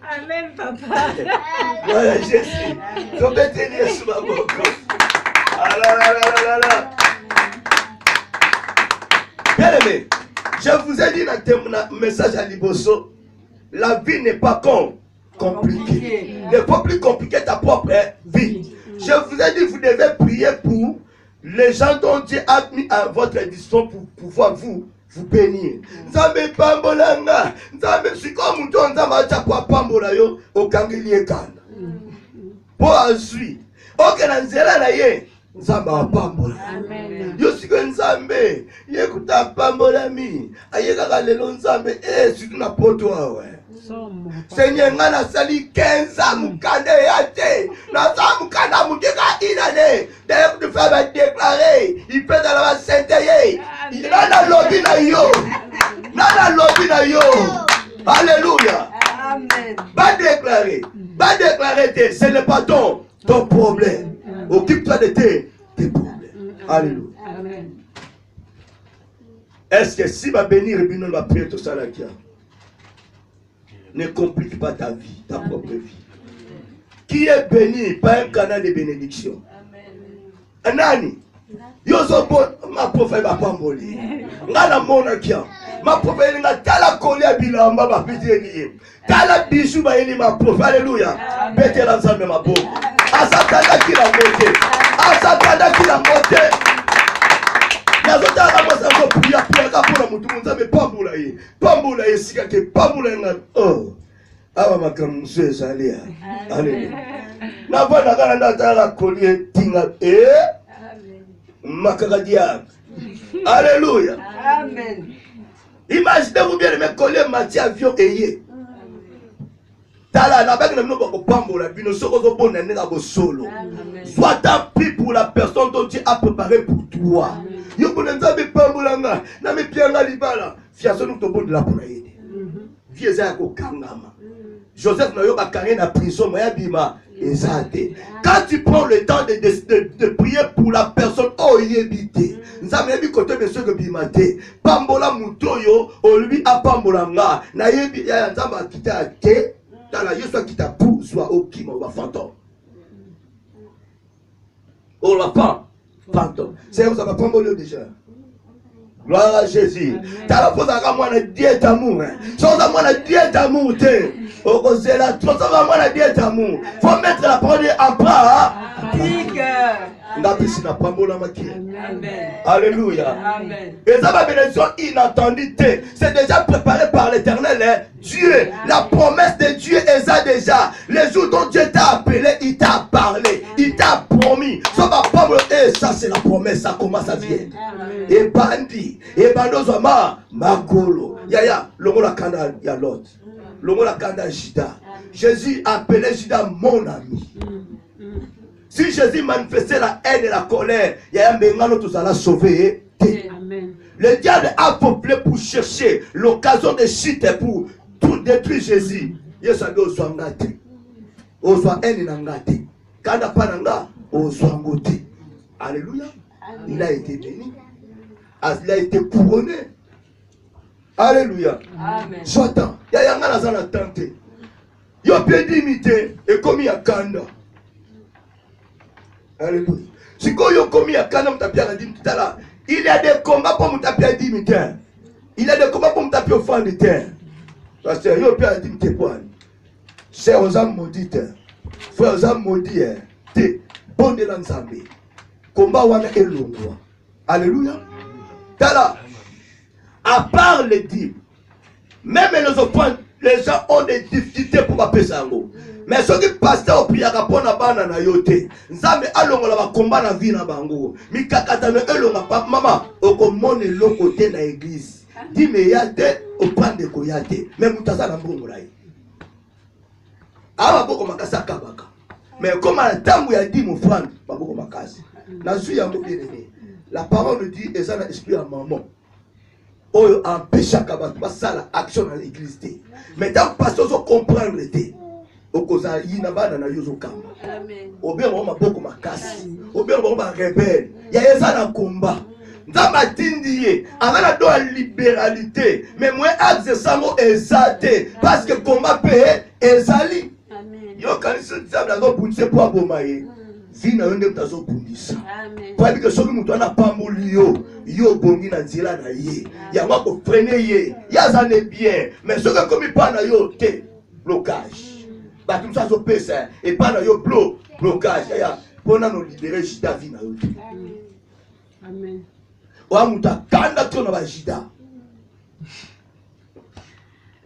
Amen, papa. Voilà, Jésus. Tu peux tenir sur ma boca. Ah là là là là là. Bien aimé, je vous ai dit dans le message à Liboso, la vie n'est pas compliquée. Il n'est pas plus compliqué ta propre vie. Je vous ai dit, vous devez prier pour les gens dont Dieu a mis à votre disposition pour pouvoir vous bénir. Nzambe pambolanga, nzambe siko muto nzamba chapwa pambola yo okangilie kanda. Po azui. Oke na nzela na ye nzamba pambola. Amen. Yo siko nzambe ye kuta pambola mi. Ayeka ka lelo nzambe situ na poto awe. Seigneur ngana sali 15 ans mukande yate na sa mukanda mukeka inane de faire déclarer il fait dans la sainteté il a la lobby na yo alléluia amen pas déclarer ce n'est pas ton problème occupe-toi de tes problèmes alléluia amen. Est-ce que si va bénir et bien on va prier tout ça là ne complique pas ta vie, ta propre vie. Qui est béni par un canal de bénédiction? Anani? Yoso bon, ma prophète va pas mourir. Ngana monakia. Ma prophète nga tala kolia bilamba ba piteli. Tala bishu ba ili ma prophète. Alléluia. Bete la nzambe ma bongo. Asatanda kila mote. Asatanda kila mote. Nazota la mosa ko priya kapona mutu nzambe pambula ye sika ke pambula nga aba makamuso ezalia alléluia na bana kana ndata kolie tinga makaka diable alléluia amen. Imaginez-vous bien me coller mati avion eye tala na baki na bino ko pambola bino soko zo bona ndenga bo solo soit tant pis pour la personne dont Dieu a préparé pour toi. Yo bona nzambe pambolanga na me pianga libala fiaso nous tobo de la pour aider vieux ya ko kangama Joseph na yo ba kangé na prison moya bima ezate. Quand tu prends le temps de prier pour la personne oyebité nzambe yebi côté monsieur que bimate pambola mutoyo o lui a pambolanga na yebi ya nzamba kita te dans la yeso kita pour soit okima ba fantôme on va pas fantôme c'est vous ça va pamboler déjà. Gloire à Jésus. T'as la pose à moi une diète d'amour. Sans à moi une diète d'amour. Au conseil là, sans à moi une diète d'amour. Faut mettre la parole en pratique. Alléluia. Et ça va bénédiction inattendue. C'est déjà préparé par l'Éternel. Dieu, la promesse de Dieu est ça déjà. Les jours dont Dieu t'a appelé, il t'a parlé, il t'a promis. Ça va pas et ça c'est la promesse, ça commence à venir. Et bandi, et bandozama, magolo. Yaya, l'homme la kanda ya l'autre. L'homme la kanda Jida. Jésus appelait Jida mon ami. Si Jésus manifestait la haine et la colère, il y a un bengano tout ça l'a sauvé. Le diable a peuplé pour chercher l'occasion de chiter pour tout détruire Jésus. Il s'agit au soit ngate. Au soit haine ngate. Quand on pas nga, au soit ngote. Alléluia. Il a été béni. Il a été couronné. Alléluia. Amen. J'entends. Il y a un gars dans la tente. Yo peut d'imiter et comme il y a kanda. Alléluia. Si yo comme il y a kanda, il y a des combats pour me taper d'imiter. Il y a des combats pour me taper au fond de terre. Parce que yo peut d'imiter pour lui. C'est aux âmes maudites. Frères aux âmes maudits. T'es bon de l'ensemble. Combat wana et l'ongwa. Alléluia. Tala. À part les dîmes, même les offrandes, les gens ont des difficultés pour appeler ça. Mais ceux qui passent au prière pour la banane na yote, nzambe alongo la combat na vie na bango. Mi kakatane elonga pa mama, okomone lo côté na église. Di me yate au pan de koyate, même mutaza na mbongo lai. Awa boko makasa kabaka. Mais comme à la temps où il a dit mon frère, boko makasi. Na suis yango bien aimé. La parole dit ezana esprit à maman. Oh, empêche à Kabat, ça l'action dans l'église. Mais tant que pasteur comprendre l'été, au cause il n'a pas dans yozo kamba. Au bien on m'a beaucoup ma casse. Au bien on m'a rebelle. Il y a ça dans combat. Dans ma tindie, avant la doit libéralité. Mais moi axe ça mo exalté parce que combat paye ezali. Yo quand se diable dans pour pour abomaye. Vina yonde mtazo bundisa. Kwa hivyo soki mtu anapamboli yo bongi na nzela na ye. Ya wako frene ye. Ya zane bien. Mais soki komi pa na yo te blocage. Ba tout ça so pesa et pa na yo blocage. Ya pona no libérer jida vina yo. Amen. Wa muta kanda to na ba jida.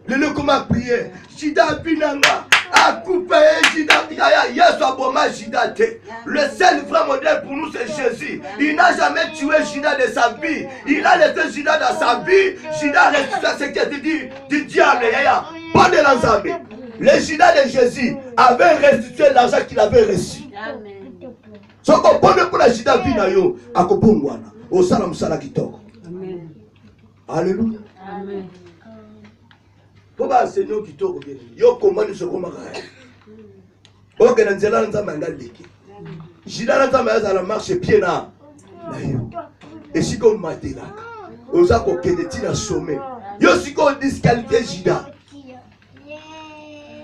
Le comment prier jida binanga. A coupé Jida, Yesu aboma Jida te. Le seul vrai modèle pour nous c'est Jésus. Il n'a jamais tué Jida de sa vie. Il a laissé Jida dans sa vie. Jida a restitué ce qui était dit du diable. Pas de l'ensemble. Le Jida de Jésus avait restitué l'argent qu'il avait reçu. Ce qu'on peut pour la Jida vinayo, à Kopongwana, au salam sala kitoko. Alléluia. Amen. Pourquoi Seigneur qui t'ouvre bien? Yo commande ce qu'on m'a dit. Ok, dans cela nous avons un gars d'équipe. J'ai dans la marche pied là. Et si comme matin là, aux accords qui étaient à sommet. Yo si qu'on disqualifié Jida.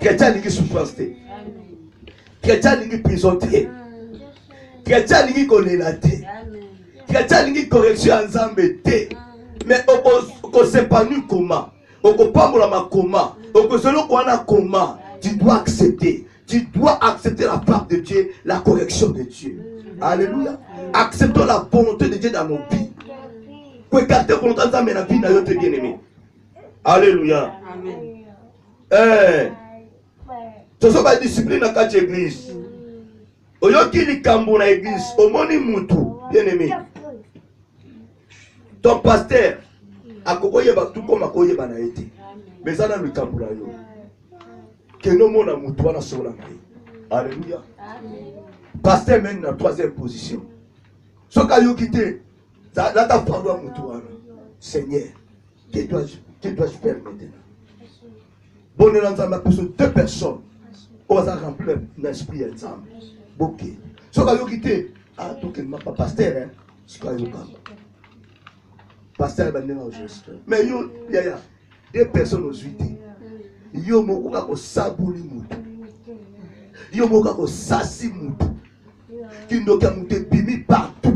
Chrétien qui souffrance té. Chrétien qui prison té. Chrétien qui connaît la té. Chrétien qui correction ensemble té. Mais on sait pas nous comment. Tu dois accepter. Tu dois accepter la part de Dieu, la correction de Dieu. Alléluia. Acceptons la volonté de Dieu dans nos vies. Pour écarter la volonté de Dieu dans la vie de notre bien-aimé. Alléluia. Ce sont pas discipline dans la église. Oyoki li kambo na église, omoni mutu, bien-aimé. Ton pasteur akokoye ba tout comme akoye ba na été. Mais ça dans le kambula yo. Que no mona mutu wana sola ngai. Alléluia. Pasteur mène la troisième position. Ce qu'a yo quitté, là ta parole mutu wana. Seigneur, que dois-je faire maintenant? Bonne ensemble pour deux personnes. On va remplir l'esprit ensemble. Ok. Ce qu'a yo quitté, ah donc il m'a pas pasteur hein. Ce qu'a yo kamba. Pasteur va venir au geste. Mais yo ya des personnes aux huités. Yo mokoka ko sabuli mutu. Yo mokoka ko sasi mutu. Kindoka mutu bimi partout.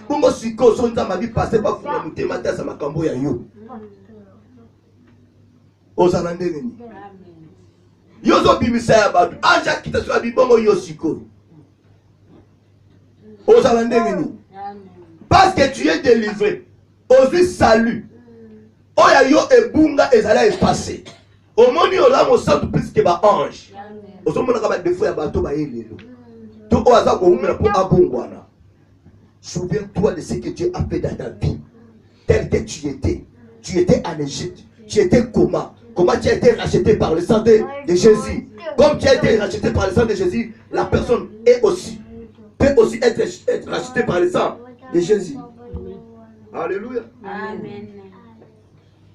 Bongo siko sonza mabi passer ba funa mutu matasa makambo ya yo. Ozana ndeni. Yo zo bimi sa ba anja kita so bibongo yo siko. Ozana ndeni. Parce que tu es délivré. Aujourd'hui, salut. Oya yo ebunga ezala effacé. Au moni ola mo santo plus que ba ange. Ozomona ka ba défaut ya bato ba yelelo. To oza ko umela pour abongwana. Souviens-toi de ce que Dieu a fait dans ta vie. Tel que tu étais. Tu étais en Égypte. Tu étais comment? Comment tu as été racheté par le sang de Jésus? Comme tu as été racheté par le sang de Jésus, la personne peut aussi être rachetée par le sang de Jésus. Alléluia. Amen.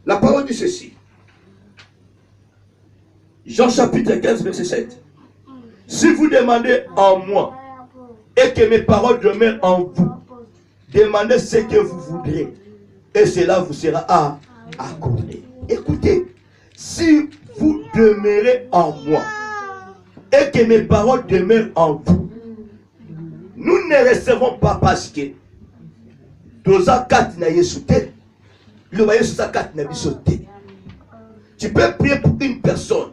La parole dit ceci. Jean chapitre 15, verset 7. Si vous demandez en moi et que mes paroles demeurent en vous, demandez ce que vous voudrez et cela vous sera accordé. Écoutez, si vous demeurez en moi et que mes paroles demeurent en vous. Nous ne recevons pas parce que doza kat na Yesu te. Le Yesu sa kat na biso te. Tu peux prier pour une personne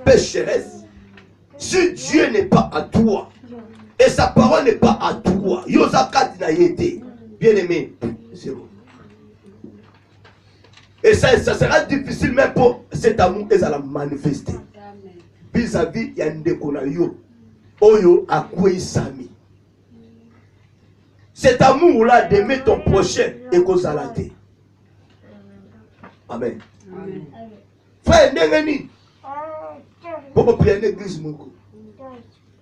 pécheresse. Si Dieu n'est pas à toi et sa parole n'est pas à toi, yoza kat na yete. Bien aimé, c'est bon. Et ça sera difficile même pour cet amour et ça la manifester. Vis-à-vis yandeko na yo oyo akwei sami. Cet amour-là d'aimer ton prochain et qu'on s'alate. Amen. Frère, n'engeni. Pourquoi prier l'église mon coup?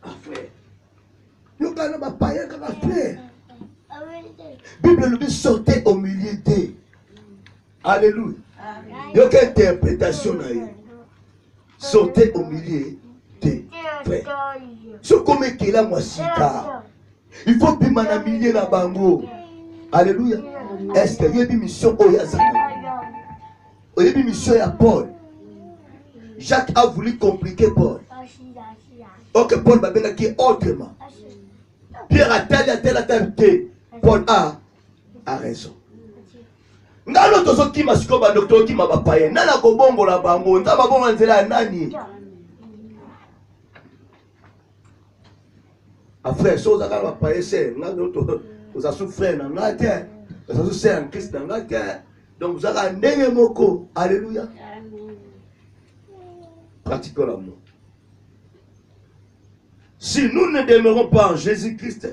Ah frère. Nous allons ma païen comme frère. Bible nous dit sortez au milieu d'eux. Alléluia. Il y a aucune interprétation là. Sortez au milieu d'eux. Frère. Ce comme qu'il a moi si tard. Il faut que mana milieu na bango. Alléluia. Est-ce qu'il y a une mission au Yazana? Il y a une mission à Paul. Jacques a voulu compliquer Paul. Ok, Paul va venir qui autrement. Pierre a tel. Paul a raison. Ngalo tozo ki masiko ba docteur ki mabapaye. Nana ko bongo la bango. Nzaba bongo nzela nani? Frère, si vous avez un païen, vous avez souffert dans la terre, vous avez souffert en Christ dans la terre, donc vous avez un dernier mot. Alléluia. Pratiquons l'amour. Si nous ne demeurons pas en Jésus-Christ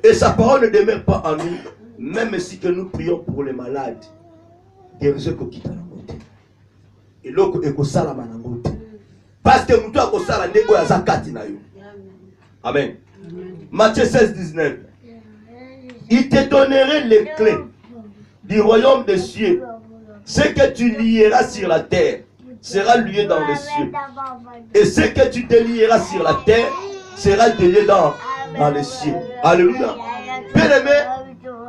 et sa parole ne demeure pas en nous, même si que nous prions pour les malades, guérissez qu'on quitte la montée. Et l'autre est qu'on s'ala la montée. Parce que nous devons s'ala négo ya zakati na yo. Amen. Matthieu 16, 19. Il te donnerait les clés du royaume des cieux. Ce que tu lieras sur la terre sera lié dans les cieux. Et ce que tu délieras sur la terre sera délié dans les cieux. Alléluia. Bien aimé,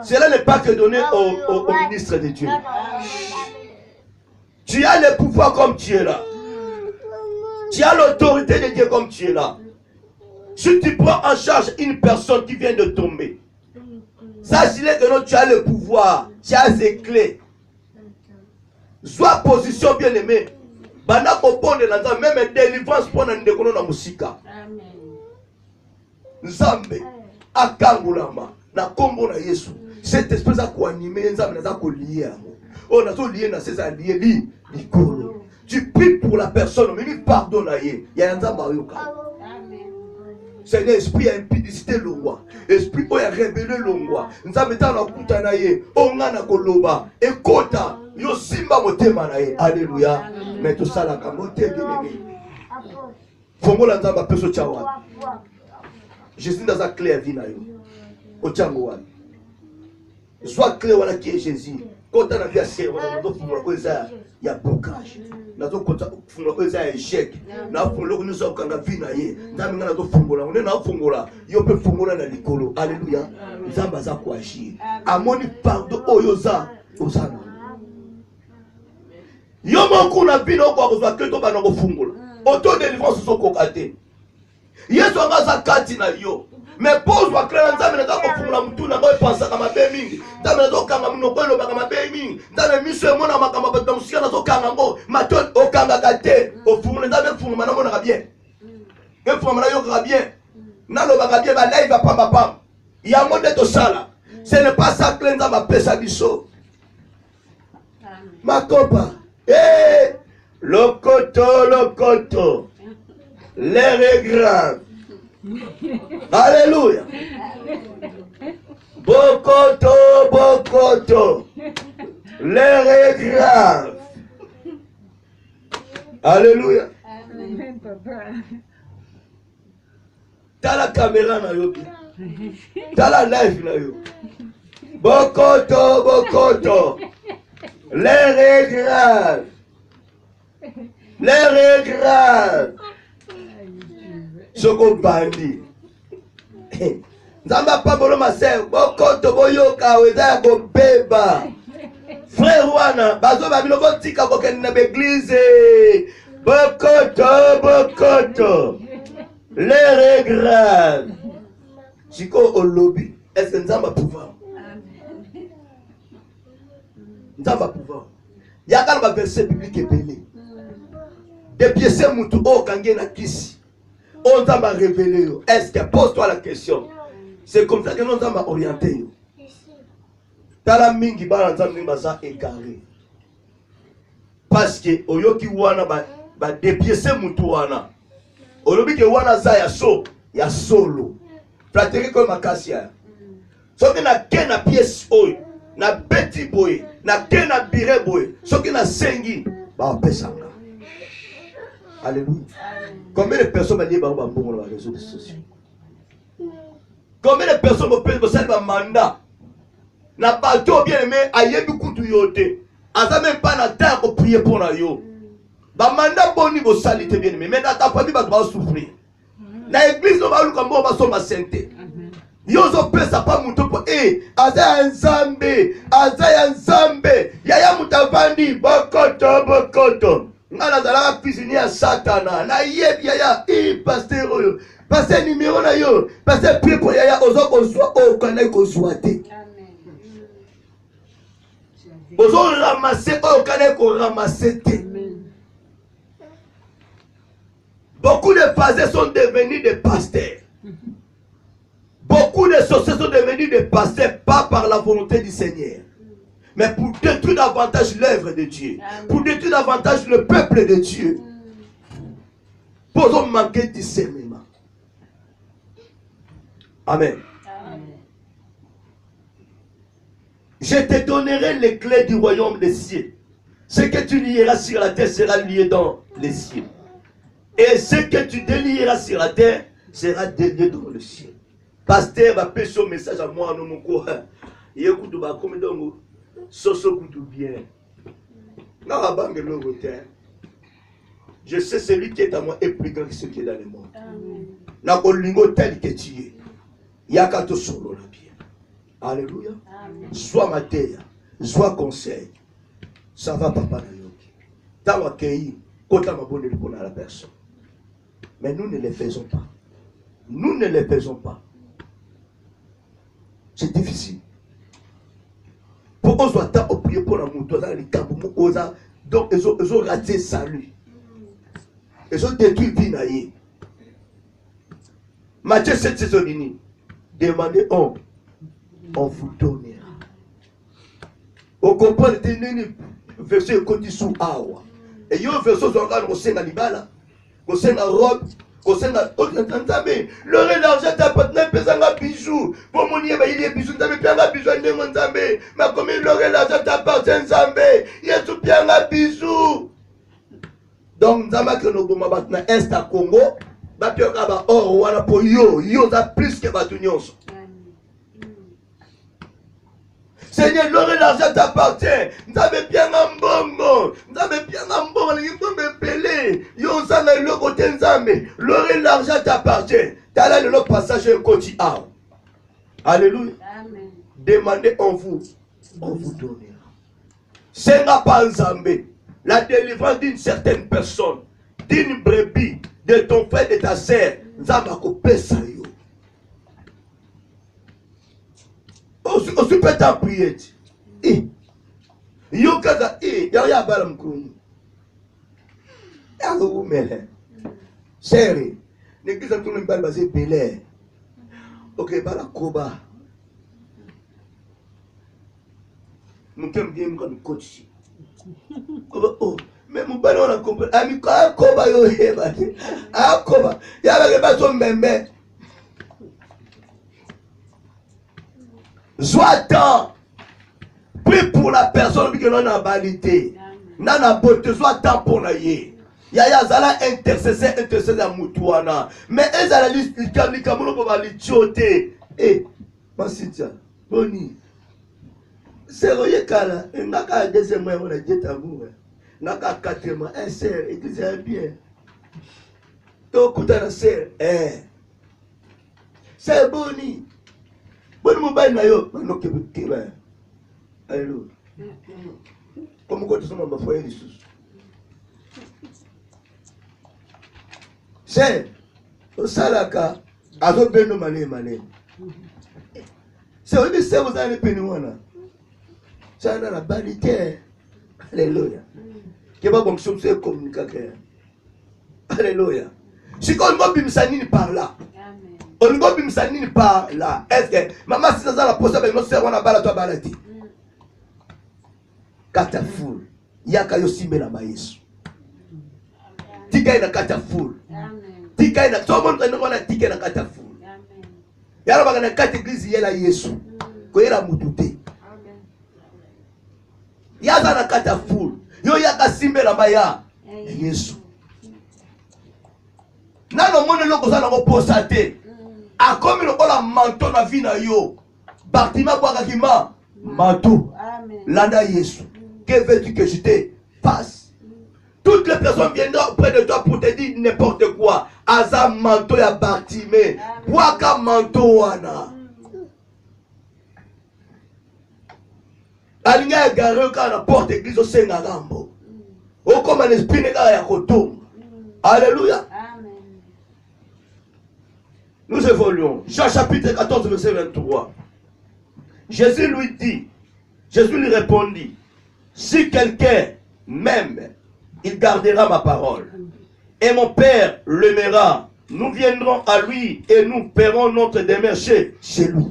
cela n'est pas que donné au ministre de Dieu. Tu as le pouvoir comme tu es là. Tu as l'autorité de Dieu comme tu es là. Si tu prends en charge une personne qui vient de tomber, sache-le que non, tu as le pouvoir, tu as ses clés. Sois position bien aimée. Bana kopone na nzambe même délivrance pour na ndekono na musika. Nzambe akangulama na kombo na Yesu. Cette espèce à quoi animer nzambe na za ko lier. On a tout lié na ces alliés li likolo. Tu pries pour la personne, mais il pardonne à yé. Il y a un nzambe ayoka. C'est l'esprit a impudicité le roi. Esprit a révélé le roi. Nous avons été en Koutanaye, on a koloba, et kota, yo simba motema naye. Alléluia. Mais tout ça la kamote bien-aimé. Fongo la nzamba peso chawa. Jésus dans sa clé à vie na yo. Ochango wani. Soit clé wala qui est Jésus. Kota na via c'est wala ndo fongo la koza ya blocage. Nazo kota funga koza échec na funga ko nous okanga vie na ye nzambe nazo fungola on na fungola yo pe fungola na likolo. Alléluia. Nzamba za ko agir amoni pardon oyoza osana yo moko na bino ko kozwa keto bana ko fungola auto délivrance so ko kate yeso nga za kati na yo mais pose wa clair nzambe na ko fungola mutu na ko pensa kama be mingi nzambe na zo kanga muno ko lo kama be mingi nzambe miso e mona makamba ba musika na zo kanga ngo maton o kanga kate o fungola nzambe fungola na mona ka bien ke fungola yo ka bien na lo ba bien ba live pamba pam ya monde to sala ce n'est pas ça que nzambe pesa biso ma compa lokoto l'air est grave. Alléluia. Bokoto, l'air est grave. Alléluia. T'as la caméra na yo. T'as la live na yo. Bokoto, l'air est grave. L'air est grave. Soko bandi. Nzamba pa bolo masel. Bokoto boyoka weza ko beba. Frère wana bazo ba biloko tika ko kende na église. Bokoto. L'air est grave. Chico au lobby. Est-ce que nous avons pouvoir? Nous avons pouvoir. Il y a un verset biblique épelé. Depuis ce moutou, oh, quand il y a kisi, on t'a révélé. Est-ce que, pose-toi la question. C'est comme ça que nous avons orienté. Tala mingi ba nzambe baza égaré. Parce que oyoki wana ba depuis ce moutou wana. Olobi ke wana za ya solo. Frateri comme akasia. Soki na ke na pièce oyo, na beti boy, na ke na bire boy, soki na sengi ba pesanga. Alléluia. Combien de personnes ont dit bah on va les réseaux sociaux? Combien de personnes ont pris le mandat? N'a pas tout bien aimé, aïe beaucoup de yote. Asa même pas na temps pour prier pour la yo. Ba mandat bon niveau salité bien aimé, mais na ta famille va souffrir. Na église on va comme on va sur ma sainteté. Yo zo pesa pas muto po asa nzambe, yaya mutavandi bokoto. Ngala zala cuisinier à Satana. Na yebi yaya pasteur oyo. Pasteur numéro na yo. Pasteur prier pour yaya ozo ko soit o kana ko soité. Ozo ramasser o kana ko ramasser. Beaucoup de pasteurs sont devenus des pasteurs. Beaucoup de sorciers sont devenus des pasteurs pas par la volonté du Seigneur. Mais pour détruire davantage l'œuvre de Dieu. Amen. Pour détruire davantage le peuple de Dieu. Pour manquer de discernement. Amen. Amen. Je te donnerai les clés du royaume des cieux. Ce que tu lieras sur la terre sera lié dans les cieux. Et ce que tu délieras sur la terre sera délié dans le ciel. Pasteur va passer son message à moi. Écoute, comme donc. Soso goûte bien. Je sais celui qui est à moi est plus grand que celui qui est dans le monde. Na kolingo tel que tu es. Yakato solo la bien. Alléluia. Soit ma terre, soit conseil. Ça va papa na yoki. Tawa kei, kota mabone pour la personne. Mais nous ne les faisons pas. Nous ne les faisons pas. C'est difficile. Pour qu'on soit tant prier pour la moto, donc ils ont raté salut. Ils ont détruit vie. Matthieu 7, c'est ce dîner. Demandez on vous donnera. On comprend le verset qu'on dit sous awa. Et il y a un verset sur lequel on libala, on sait la robe. L'aurait l'argent t'appartenait pesanga bijou. Pour mon yé, il y a bijou, t'avais bien la bijou, ne mon zambé. Mais comme il aurait l'argent t'appartient zambé, il y a tout bien la bijou. Donc, zamba que nous bouma batna est à Congo, batio kaba or wana po yo za plus que batunions. Seigneur, l'aurait l'argent t'appartient. Nous avons bien un bonbon. Nous avons bien un bonbon. Nous avons pelé. Yo sana le côté nzambe. L'aurait l'argent t'appartient. T'as là le passage un côté A. Alléluia. Amen. Demandez en vous. On vous donnera. C'est pas nzambe. La délivrance d'une certaine personne, d'une brebis, de ton frère, de ta sœur. Nzamba ko pesa yo. Aussi peut en prier. Yo kaza ya bala mkunu. Ya go mele. Seri. Ne kisa tunu mbala baze belé. OK bala koba. Mukem bien comme coach. Oh, mais mon ballon on a compris. Ami koba yo heba. Ah koba. Ya ba so mbembe. Soit-temps, prie pour la personne qui n'en a validé. N'en a beauté, soit temps pour la yé. Yaya zala intercesseur à Moutouana. Mais elle a la liste, il kamono pour la litioté. Eh, ma sitia, boni. C'est royé kala, n'a qu'à deuxième mois, on a dit amour. N'a qu'à quatrième mois, un serre, il disait bien. Donc, quand on a serre, c'est boni. Bon mobile na yo no kiba. Alléluia. Comme quand tu sommes dans foyer Jésus. C'est au salaka, azo beno mané mané. C'est au début, c'est vous allez pénouana. Ça n'a la banité. Alléluia. Qui va bon c'est communicateur. Alléluia. Si on va bimsanini par là. On va bimsanini par là. Est-ce que maman si ça la pose avec nos sœurs on a bala toi balati. Kataful. Yaka yosimbe na maïs. Tika ina kataful. Tika ina tout le monde on a tika na kataful. Yalo bagana kata église yela Yesu. Ko yela mutute. Yaza na kataful. Yo yaka simbe na maya. Yesu. Nano mone loko za na ko posate. A comme le la manteau na vie na yo. Bartima boaka kima manteau. Landa Yesu. Que veux-tu que je te fasse? Toutes les personnes viendront auprès de toi pour te dire n'importe quoi. Aza manteau ya Bartimée. Boaka manteau wana. Alinga garé quand la porte église au Sengarambo. O comme un esprit nega ya kotom. Alléluia. Nous évoluons. Jean chapitre 14 verset 23. Jésus lui répondit, si quelqu'un m'aime, il gardera ma parole. Et mon Père l'aimera. Nous viendrons à lui et nous ferons notre demeure chez lui.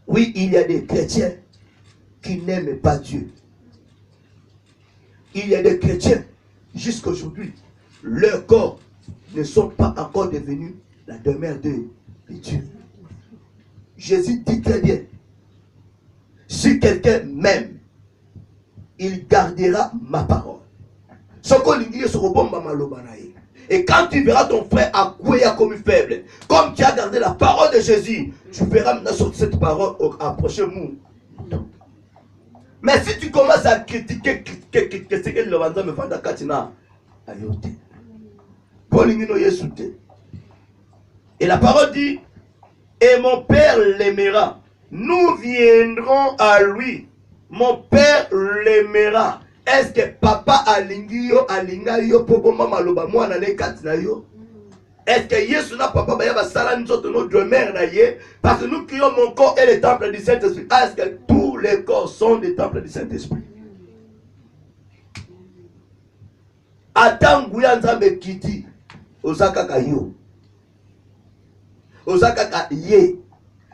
Oui, il y a des chrétiens qui n'aiment pas Dieu. Il y a des chrétiens, jusqu'à aujourd'hui, leurs corps ne sont pas encore devenus la demeure de Dieu. Jésus dit très bien, si quelqu'un m'aime, il gardera ma parole. Et quand tu verras ton frère accueillir comme faible, comme tu as gardé la parole de Jésus, tu verras maintenant sur cette parole approchez-moi. Mais si tu commences à critiquer le vendeur me vend à Katina, ayote. Et la parole dit, et mon Père l'aimera. Nous viendrons à lui. Mon Père l'aimera. Est-ce que papa alingio alingayo popo mama loba mwana ne katina yo? Est-ce que Yesu na papa ba yaba sala nzoto no demeure na ye? Parce que nous crions mon corps est le temple du Saint-Esprit. Est-ce que tous les corps sont des temples du Saint-Esprit? Attends nguya nzambe kiti osaka kayo. Osaka ka ye.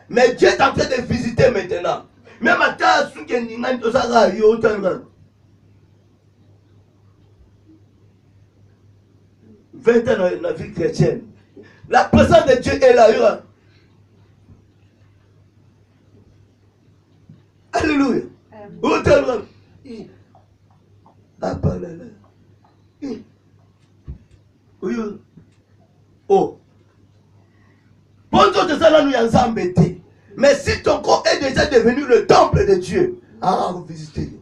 Mais Dieu est en train de visiter maintenant. Même à ta souke n'ingani osaka yo tanga. 20 ans dans la vie chrétienne. La présence de Dieu est là. Alléluia. Oh. Bonjour de ça nous y a mais si ton corps est déjà devenu le temple de Dieu, vous visitez.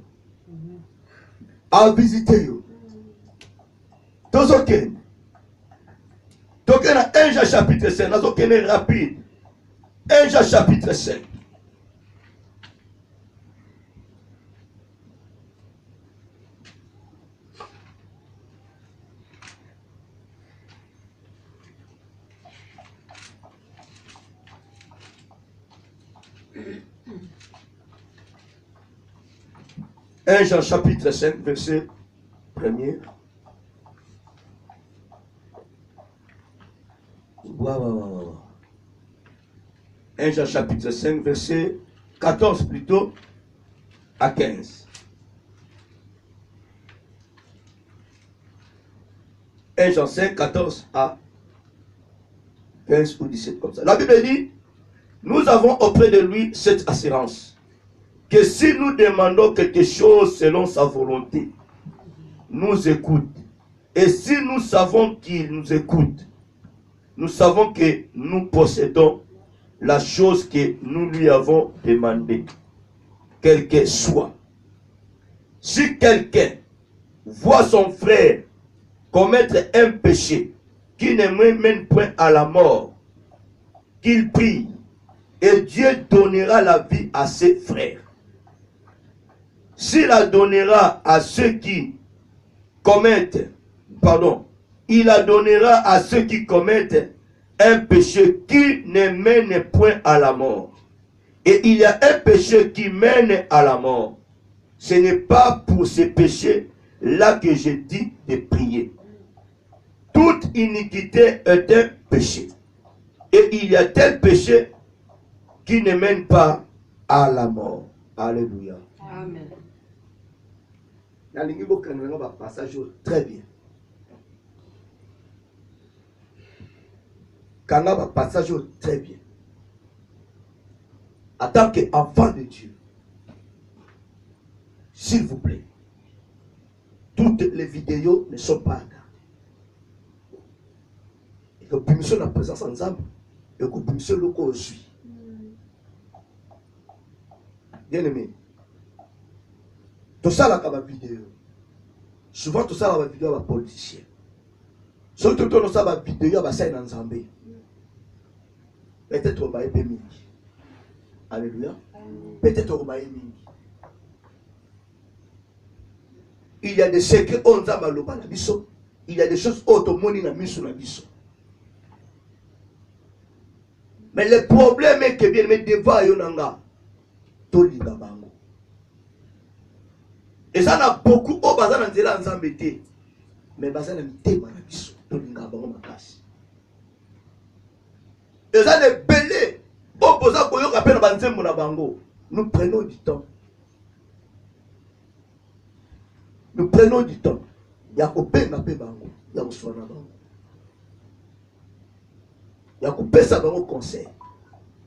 Visitez. Tous ok. Donc, il y a 1 Jean chapitre 5. Nous sommes rapide. 1 Jean chapitre 5. Un Jean chapitre 5, verset 1er. Wow. 1 Jean chapitre 5, verset 14 plutôt à 15. 1 Jean 5, 14 à 15 ou 17 comme ça. La Bible dit, nous avons auprès de lui cette assurance, que si nous demandons quelque chose selon sa volonté, nous écoute. Et si nous savons qu'il nous écoute, nous savons que nous possédons la chose que nous lui avons demandée, quelle qu'elle soit. Si quelqu'un voit son frère commettre un péché qui ne mène point à la mort, qu'il prie, et Dieu donnera la vie à ses frères. S'il la donnera à ceux qui commettent, il la donnera à ceux qui commettent un péché qui ne mène point à la mort. Et il y a un péché qui mène à la mort. Ce n'est pas pour ces péchés-là que je dis de prier. Toute iniquité est un péché. Et il y a tel péché qui ne mène pas à la mort. Alléluia. Amen. Passage très bien. Quand on va passage très bien. En tant qu'enfant de Dieu, s'il vous plaît, toutes les vidéos ne sont pas regardées. Et que permission la présence ensemble, et que permission le corps suit. Bien aimé, tout ça là, comme vidéo. Souvent, tout ça là, comme vidéo, comme politicien. Surtout, tout ça, comme vidéo, comme ça, ensemble. Peut-être on va y bénir. Alléluia. Peut-être on va y bénir. Il y a des secrets, on a mal au bas, il y a des choses automonie na miso na biso. Mais le problème est que bien me devant yonanga toli babango. Et ça n'a beaucoup au bazar na nzela nzambe te. Mais bazar na mitema na biso toli bango makasi. Et ça les belé au boza koyo kapena banzembo na bango. Nous prenons du temps. Nous prenons du temps. Il y a coupé ma paix bango. Il y a reçu na bango. Il y a coupé ça bango conseil.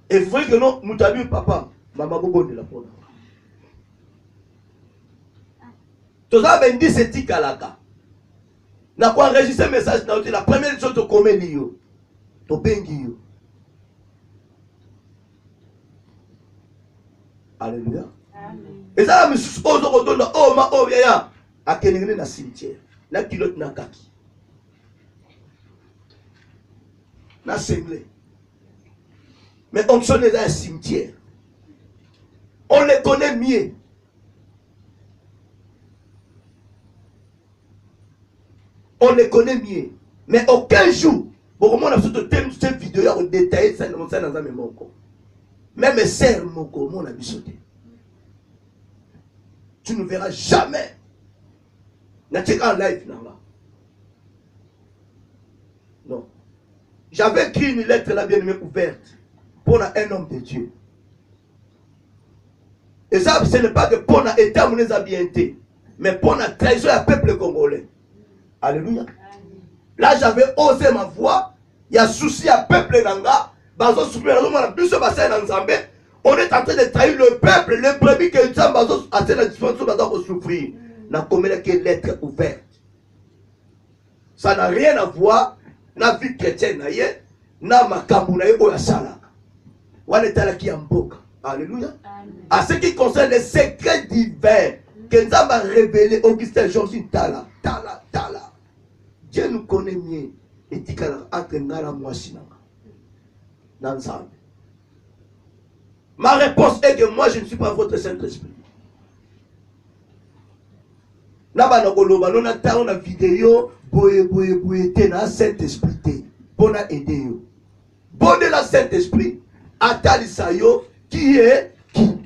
Et il faut que non, mutabi papa, maman bobo de la pona. Tout ça ben dit c'est tikalaka. Na quoi enregistrer message na la première chose to comme lio. To bengi yo. Alléluia. Amen. Et ça me sous oh ma oh ya. A kenengene na cimetière. Na kilote na kaki. Na semblé. Mais on sonne dans un cimetière. On les connaît mieux. On les connaît mieux. Mais aucun jour, pour moi, on a surtout cette vidéo, on détaille ça dans un mémoire. Même mes sœurs, mon ami sauté. Tu ne verras jamais. En live, non. J'avais écrit une lettre là bien aimée ouverte pour un homme de Dieu. Et ça, ce n'est pas que pour un État mon habileté, mais pour la trahison du peuple congolais. Alléluia. Là, j'avais osé ma voix. Il y a souci à peuple nanga. On est en train de trahir le peuple, le premier que nous sommes à cette disposition de souffrir. N'a comme que lettre ouverte. Ça n'a rien à voir na vie chrétienne na makambu na yo ya sala. Wana tala ki amboka. Alléluia. À ce qui concerne les secrets divins que nous avons révélés Augustin Georges Tala. Dieu nous connaît mieux. Et tikala entre ngala mwasi nanga. Nanzambe. Ma réponse est que moi je ne suis pas votre Saint-Esprit. Naba na koloba nona ta na vidéo boye te na Saint-Esprit pour na aider yo. Bonne la Saint-Esprit atalisa yo qui est qui.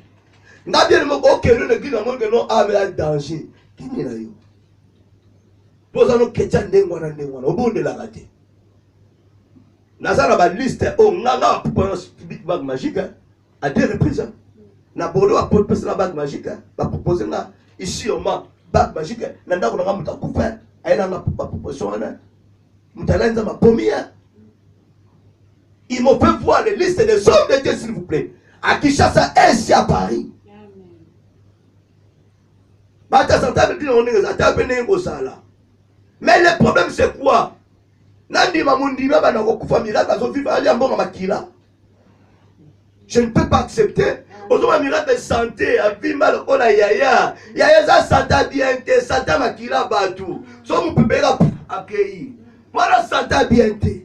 Na bien mo ko kenu na gina mo que non a danger. Qui ni na yo. Poza no kecha ndengwana obonde la raté. Nazara ba liste o nganga pour bague magique à 2 reprises. Na Bordeaux a proposé la bague magique, va proposer là ici au moins bague magique, nanda ko ngamba mutakufa, aina na proposition na. Mutalenza mapomia. Il me fait voir les listes des hommes de Dieu s'il vous plaît. À Kinshasa et ici à Paris. Bata santa me dit on est à taper ngo sala. Mais le problème c'est quoi? Nandi mamundi baba na kokufa miracle azo vivre ali ambonga makila. Je ne peux pas accepter. Aujourd'hui, miracle de santé, à vie mal au yaya. Yaya ça santa bien te, santa makila batu. So mu pepera accueillir. Voilà santa bien te.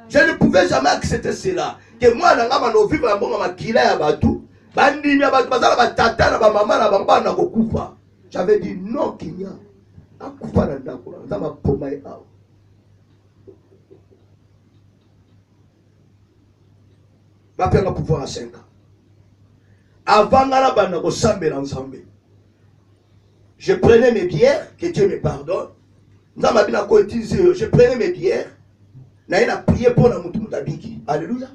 Je ne pouvais jamais accepter cela. Que moi na ngama no vivre ambonga makila ya batu. Bandi ya batu bazala batata na ba maman na bamba na kokufa. J'avais dit non Kenya. akufa na ndako na nzambe apoma ye awa. Bapela pouvoir à 5 ans. Avant la bande au sambe ensemble. Je prenais mes bières, que Dieu me pardonne. Je prenais mes bières. Na prié pour la mutabiki. Alléluia.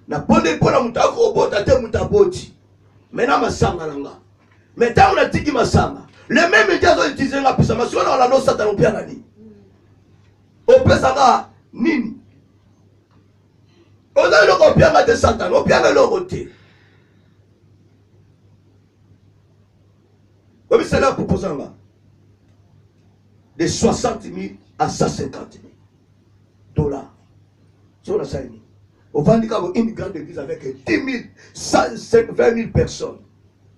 Na pondé pour la mutabota te mutaboti. Maintenant ma sanga langa. Maintenant on a dit ma sanga. Les mêmes médias ont utilisé la puissance. Mais si on a la noce satan au pianani. Au pesanga nini. On a le copier de Satan, on a le côté. Oui, c'est là pour poser là. De 60 000 à 150 000 dollars. Sur la scène. Au Vendée, une grande église avec 10 000, 120 000 personnes.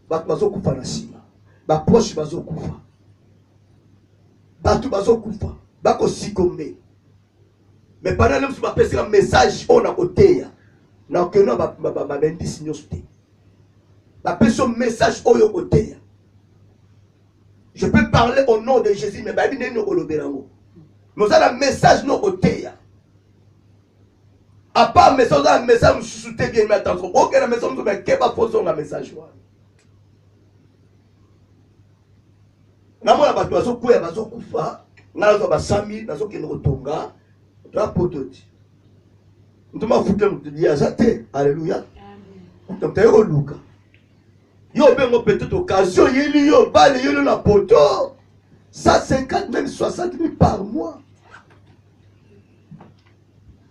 Bato kufa na sima. Ba proche bazo kufa. Bato bazo kufa. Bako sikomé. Mais pendant que je passe un message, on a côté. Na que non ba bendice nyoste. Ba passe un message au côté. Je peux parler au nom de Jésus, mais ba bi ne no koloberango. Nous avons un message no côté. À part message, un message soutien bien mais attention. Aucun message nous mais que ba façon un message. Na mona ba bazo kuya bazo kufa, na zo ba 100 000, na zo ke no tonga. Rapototi. Nous avons foutu un peu de alléluia. Nous avons Luca. Yo bengo peut-être occasion, yo bale yo la poto. 150 même 60 000 par mois.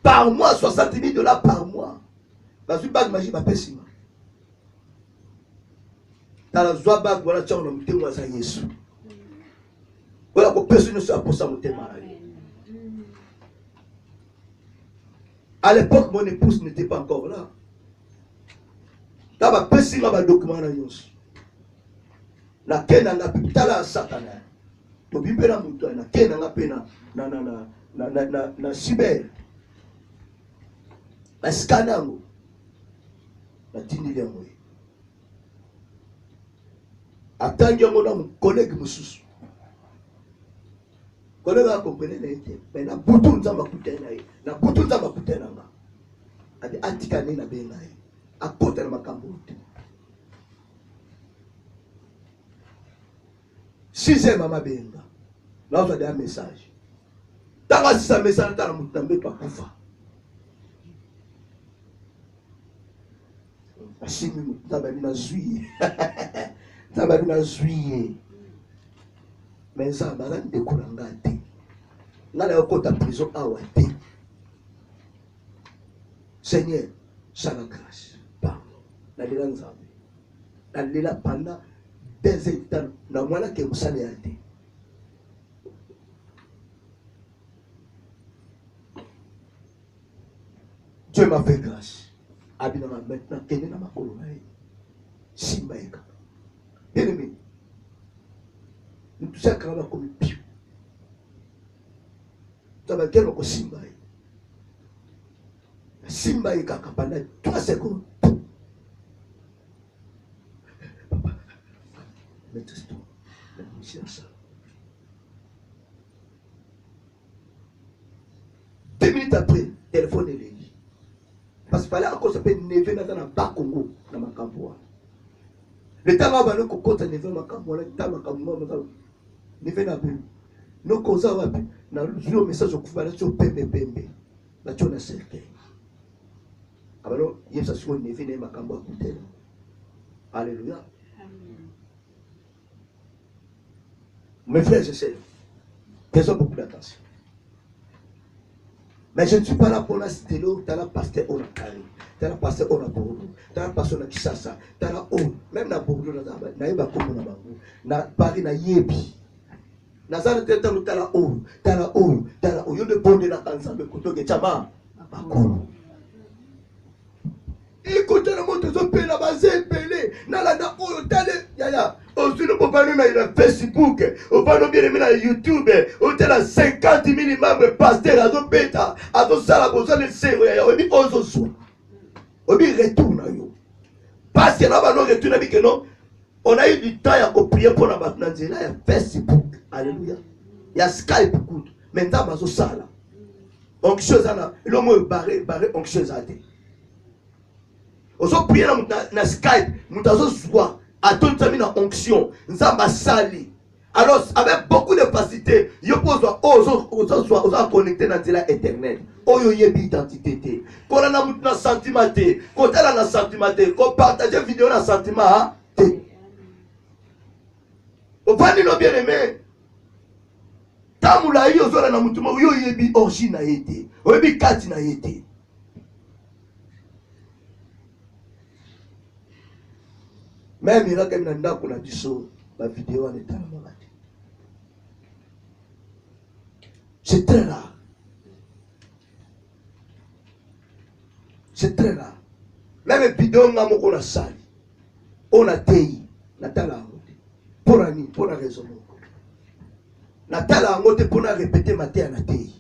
Par mois 60 000 dollars par mois. Parce que bag magie pas pessima. Dans la joie bag voilà tu on a muté moi ça Yesu. Voilà ko personne ne pour ça muté mal. À l'époque, mon épouse n'était pas encore là. Taba pesi ma document na yonso. Na kena nga pitala satana. To bimbela mutu na kena nga pena na cyber. Na scanner na tindi yango. Atangi yango na mon collègue mususu. Collègue a compris na été. Mais na butu nzamba kutena ye. Na butu nzamba kutena nga. Adi atikane na benga ye. Akota na makambo. 6e mama benga. Là on a un message. Tanga si sa message tala mutambe pa kufa. Asimi mutaba bina zui. Taba bina zui. Mais ça va la découlanga te. Là la kota prison awa te. Seigneur, ça la grâce. Pardon. La lela nzambe. La lela pendant des états na mwana ke musale ya te. Dieu m'a fait grâce. Abina maintenant kene na makolo na ye. Simba eka. Bien aimé. Nous tous ça comme comme piou. Ça va quel ko simba ye. Simba ye kaka pendant 3 secondes. Papa. Mettez-toi. Monsieur ça. 2 minutes après, téléphone est lié. Parce qu'il fallait encore s'appeler Neve dans un bas Congo dans ma campo. Le temps où on a côté Neve ma campo, le temps ma campo Neve na bu. No koza wapi na zio message okufala sur pembe. La tona cercle. Alors, il y a ça Neve na ma campo côté. Alléluia. Mes frères et sœurs, faisons beaucoup d'attention. Mais je ne suis pas là pour la cité l'eau, tu as la pasteur on a Kari, tu as la pasteur on a Bordeaux, tu as la pasteur on a Kissassa, tu as la eau, même dans Bordeaux, tu as la Komo na Bango, na Paris na Yebi. Na zana tu as la eau, tu as la eau, tu as la eau, il y a de bonnes dans l'ensemble, tu as la Tchama, Bakolo. Écoutez le mot de ce pays là-bas, c'est pelé, na la na eau, tu as les, yaya. Aussi, nous pouvons nous mettre sur Facebook, on va nous bien mettre sur YouTube, on a 50 000 membres pasteurs à nos bêta, à nos salles, à nos salles de serre, on dit aux soins. On dit retourne. Parce que là, on retourne avec nous, on a eu du temps à prier pour la maintenant, il y a Facebook. Alléluia. Il y a Skype good. Maintenant, bazo sala. Onctueuse ana, l'homme barré onctueuse ate. Ozo prier na Skype, mutazo zwa, aton tami na onction, nzamba sali. Alors, avec beaucoup de facilité, yo pose ozo connecté na nzela éternelle. Oyo yebi identité. Ko na mutuna sentiment te, ko tala na sentiment te, ko partager vidéo na sentiment te. Ovani no bien aimé. Tamula yo zora na mutuma yo yebi origine na yete. Oyebi kati na yete. Même il a quand même ndako na biso la vidéo en état na malade. C'est très rare. C'est très rare. Même vidéo nga moko na sali. On a tei na tala pour ani pour la raison. Natala angote pour répéter matin na tei.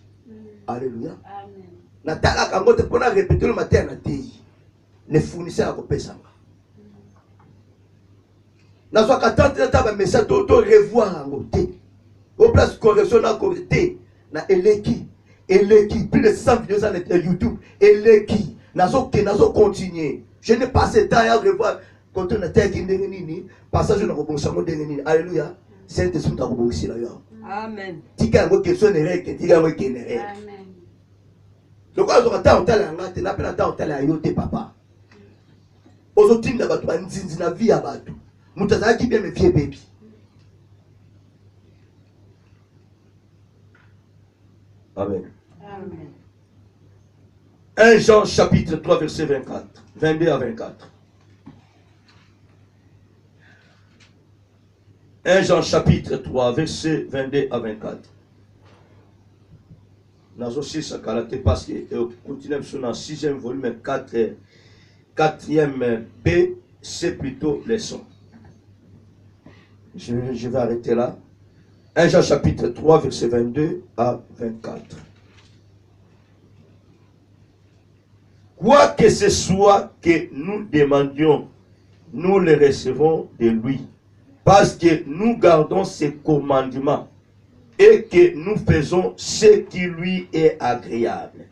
Alléluia. Amen. Natala angote pour répéter le matin na tei. Les fournisseurs à kopesanga. Na so ka tante na taba message to revoir angote. Au place correction na correcté na eleki plus de 100 vidéos sur YouTube eleki nazo continuer. Je n'ai pas ce temps à revoir quand on a teki ndengeni passage na robonsa mo ndengeni. Alléluia. Saint-Esprit ta robonsi la yo. Amen. Tika ngo question nereke, tika ngo kenere. Amen. Donc quand on ta otala ngate na pena ta otala yote papa. Ozo tinda batu banzinzi na vie ya batu. Mutazaki bien me vie baby. Amen. Amen. 1 Jean chapitre 3 verset 24, 22 à 24. 1 Jean chapitre 3 verset 22 à 24. Nous aussi ça caractère parce que continue sur le 6e volume 4e B, c'est plutôt leçon. Je vais arrêter là. 1 Jean chapitre 3 verset 22 à 24. Quoi que ce soit que nous demandions, nous le recevons de lui. Parce que nous gardons ses commandements et que nous faisons ce qui lui est agréable.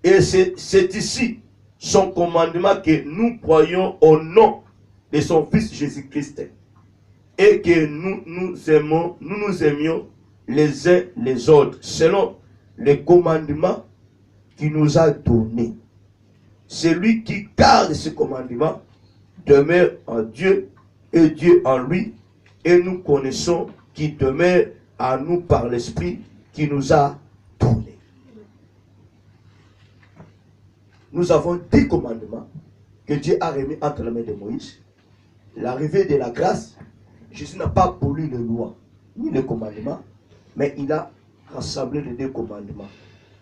Et c'est ici son commandement que nous croyons au nom de son Fils Jésus-Christ. Et que nous nous aimions les uns les autres, selon les commandements qu'il nous a donnés. Celui qui garde ce commandement demeure en Dieu et Dieu en lui, et nous connaissons qu'il demeure en nous par l'Esprit qui nous a donné. Nous avons 10 commandements que Dieu a remis entre les mains de Moïse. L'arrivée de la grâce, Jésus n'a pas aboli les lois, ni les commandements, mais il a rassemblé les 2 commandements.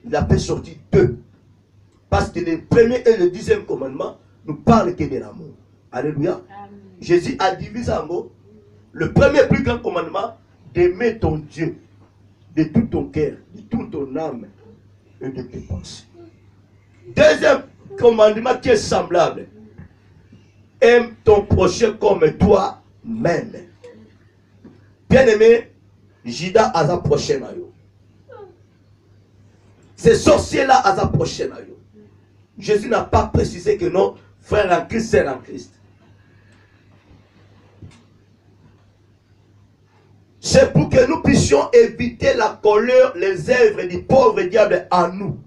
Il a fait sortir 2. Parce que le premier et le 10e commandement nous parlent que de l'amour. Alléluia. Amen. Jésus a divisé en mots. Le premier plus grand commandement, d'aimer ton Dieu de tout ton cœur, de toute ton âme et de tes pensées. Deuxième commandement qui est semblable. Aime ton prochain comme toi-même. Bien-aimé, Jida a sa prochaine à yo. Ces sorciers-là a sa prochaine à yo. Jésus n'a pas précisé que non, frère en Christ, sœur en Christ. C'est pour que nous puissions éviter la colère, les œuvres du pauvre diable en nous.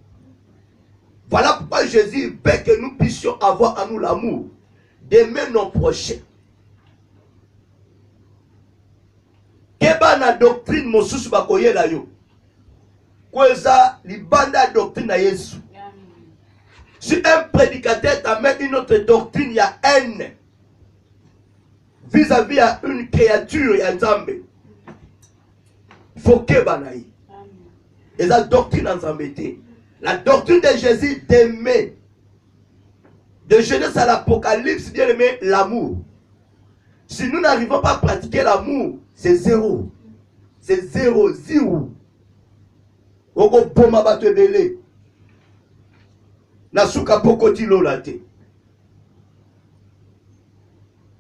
Voilà pourquoi Jésus veut que nous puissions avoir en nous l'amour d'aimer nos prochains. Keba na doctrine mosusu bakoyela yo. Kweza libanda doctrine na Yesu. Si un prédicateur t'amène une autre doctrine, il y a haine vis-à-vis à une créature, il y a Nzambe. Il faut que banaï. Et la doctrine Nzambe. La doctrine de Jésus d'aimer. De Genèse à l'Apocalypse, bien aimé, l'amour. Si nous n'arrivons pas à pratiquer l'amour, c'est zéro. C'est zéro, zéro. Oko poma bato ebele. Nasuka poko tilo late.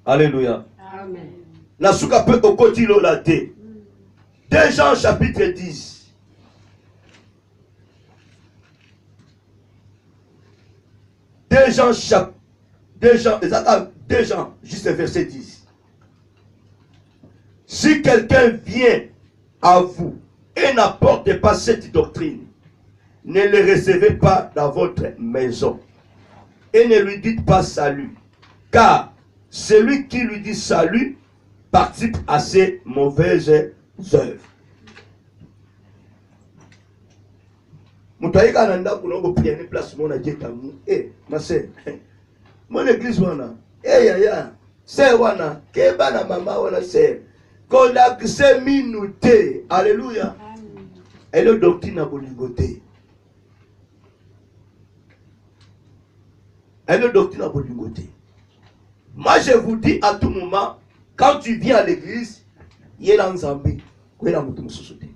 Alléluia. Amen. Nasuka poko tilo late. 2 Jean chapitre 10. 2 Jean, juste verset 10. Si quelqu'un vient à vous et n'apporte pas cette doctrine, ne le recevez pas dans votre maison et ne lui dites pas salut, car celui qui lui dit salut participe à ses mauvaises œuvres. Mutaika nanda kunongo prier une place mon Dieu tamu. Ma sœur. Mon église wana. Ya. C'est wana. Ke bana mama wana c'est. Kola kse minute. Alléluia. Et le doctrine a bolingoté. Et le doctrine a bolingoté. Moi je vous dis à tout moment, quand tu viens à l'église, yela nzambe, ko yela mutu mususuté.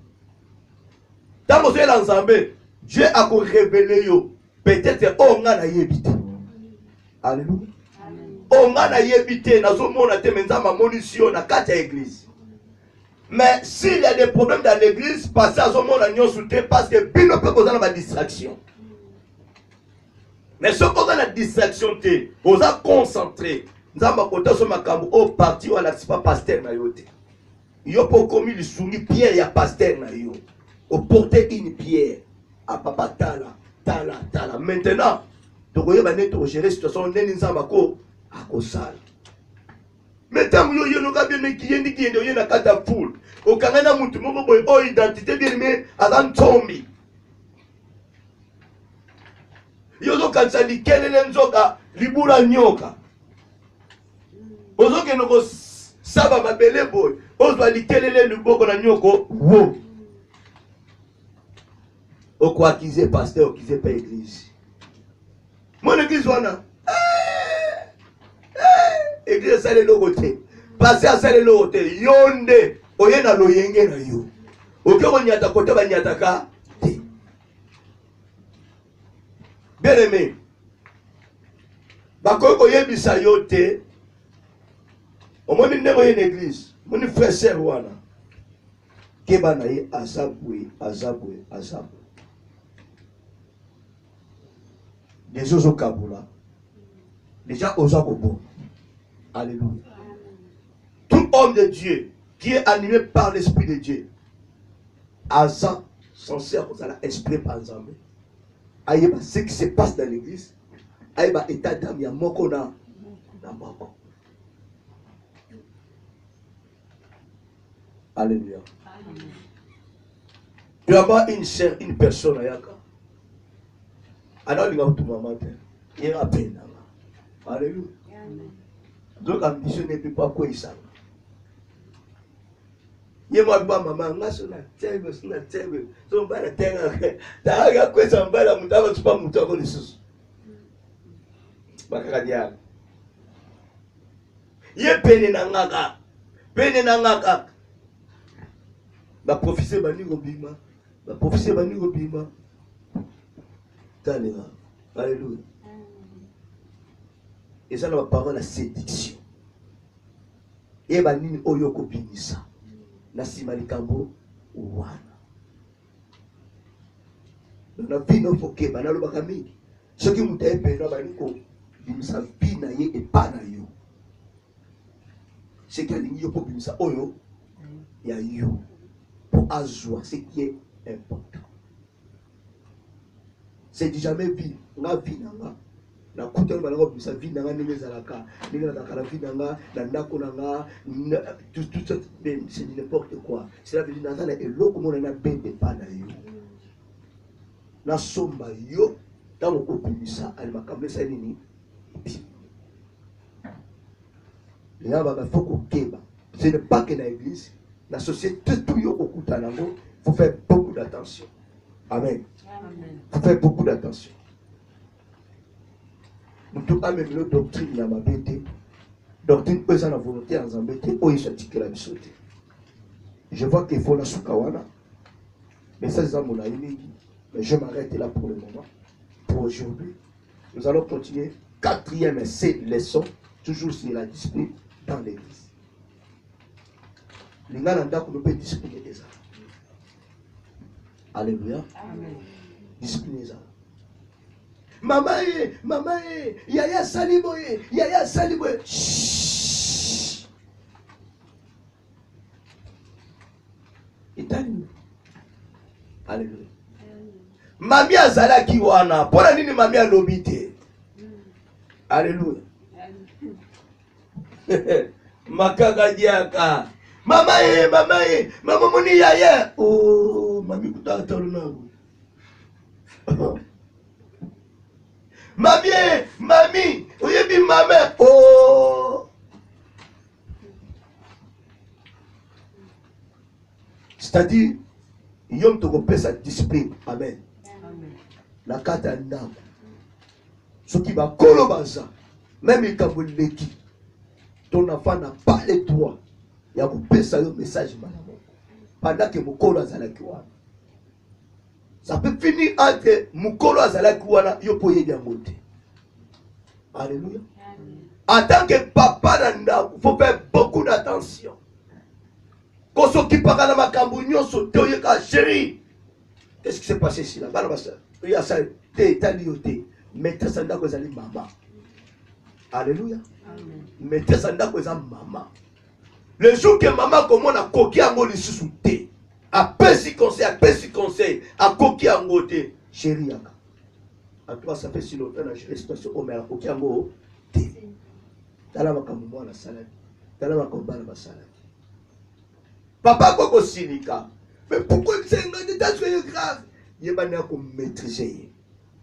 Tango yela nzambe, Dieu a révélé yo. Peut-être on a yébité. Alléluia. On a yébité. Nazo mona te menzama monisio na kata église. Mais s'il y a des problèmes dans l'église, passez à ce moment nyon soutien parce que bino peut causer la distraction. Mais ce qu'on a la distraction te, on a concentré. Nzamba kota so makambo au parti ou à la pas pasteur na yote. Yo po komi li sungi pierre ya pasteur na yo. Au porter une pierre. Ah papa tala. Maintenant, tu vas gérer la situation à Kosal. Maintenant, tu vas bien qui est na kata foule. Au Canada, tu vas identité bien mais avant Tommy. Yozo kansali kelele nzoka libula nyoka. Ozo ke noko saba mabele boy. Ozo alikelele luboko na nyoko. Wo. Au quoi qu'ils aient pasteur, qu'ils aient pas église. Mon église, wana. Église, ça le côté. Pasteur, ça le côté. Yonde. Oye na loyenge na yo. Oke ko nyata kote ba nyata ka. Bien aimé. Bako ko yebisa yo te. Omoni ndeko ye église. Moni frère sœur wana. Keba na ye azabwe. Des os au Kaboula. Déjà aux Akobo. Alléluia. Tout homme de Dieu qui est animé par l'Esprit de Dieu, Asa, censé avoir l'esprit par Nzambe. Aïeba, ce qui se passe dans l'église, Aïeba, état d'âme, il y a moko na moko. Alléluia. Tu vas avoir une sœur, une personne à Yaka. Alors, il va tout maman, il va peine. Alléluia. Donc, ambition ne peut pas quoi il s'en va. Il m'a dit, maman, je suis na tebe, son ba na tenga. Ta ga quoi ça va la mutaba tu pas mutaba les sous. Bakaka dia. Ye peine na ngaka. Ba prophétie bani ngobima. Taléra. Alléluia. Et ça, la parole à séduction. Et banini oyoko binisa. Nasima likambo wana. Na vino foke banalo bakami. Ce qui mutaye pena baniko binisa bina ye et pas na yo. Ce qui a dit yo pour binisa oyo ya yo pour azwa ce qui est important. C'est jamais vie, nga vie nanga. Na kuta ba ngo bisa vie nanga ndenge zalaka, ndenge na kala vie nanga, na ndako nanga, tout ça c'est n'importe quoi. C'est la vie nanga et loko mona na bende pa na yo. Na somba yo, tango ko bisa ali makambe sa nini? Là ba faut ko keba. Ce n'est pas que dans l'église, la société tout yo okuta nango, faut faire beaucoup d'attention. Amen. Il faut faire beaucoup d'attention. Nous tout à même notre doctrine n'a pas été. Doctrine peut être la volonté en zambété. Oh, il s'est la bisoté. Je vois qu'il faut la soukawana. Mais ça, c'est mon ami. Mais je m'arrête là pour le moment. Pour aujourd'hui. Nous allons continuer. 4e et 7 leçons. Toujours sur la discipline dans l'église. Les gens nous peut discipliner des arts. Alléluia. Discipline ça. Maman, yaya saliboye, yaya saliboye. Itali. Alléluia. Mami azalaki wana, pona nini mami alobi te? Alléluia. Makaka diaka. Mama mama moni yaya. Oh, mami kutata lunangu. Mami, oyebi mama. Oh. C'est-à-dire, yom toko pesa discipline. Amen. La kata ndako. Soki ba kolo baza, même ikambo leki. Ton enfant n'a pas le droit. Il y a un message malamo. Pendant que mukolo azalaki wana. Ça peut finir entre mukolo azalaki wana yopo yedi amote. Alléluia. En tant que papa nanda, il faut faire beaucoup d'attention. Quand on qui parle dans ma cambouignon, chérie. Qu'est-ce qui s'est passé ici là? Il y a ça, t'es lioté. Mettez ça dans les maman. Alléluia. Mettez ça dans les maman. Le jour que maman commence à coquiller en mode sous thé, à pèse conseil, à coquiller en mode chérie. À toi, ça fait si longtemps que je reste sur Omer, à coquiller en mode thé. T'as la macambo la salade. T'as la macambo la salade. Papa koko sinika. Mais pourquoi c'est un détail grave? Il va nous maîtriser.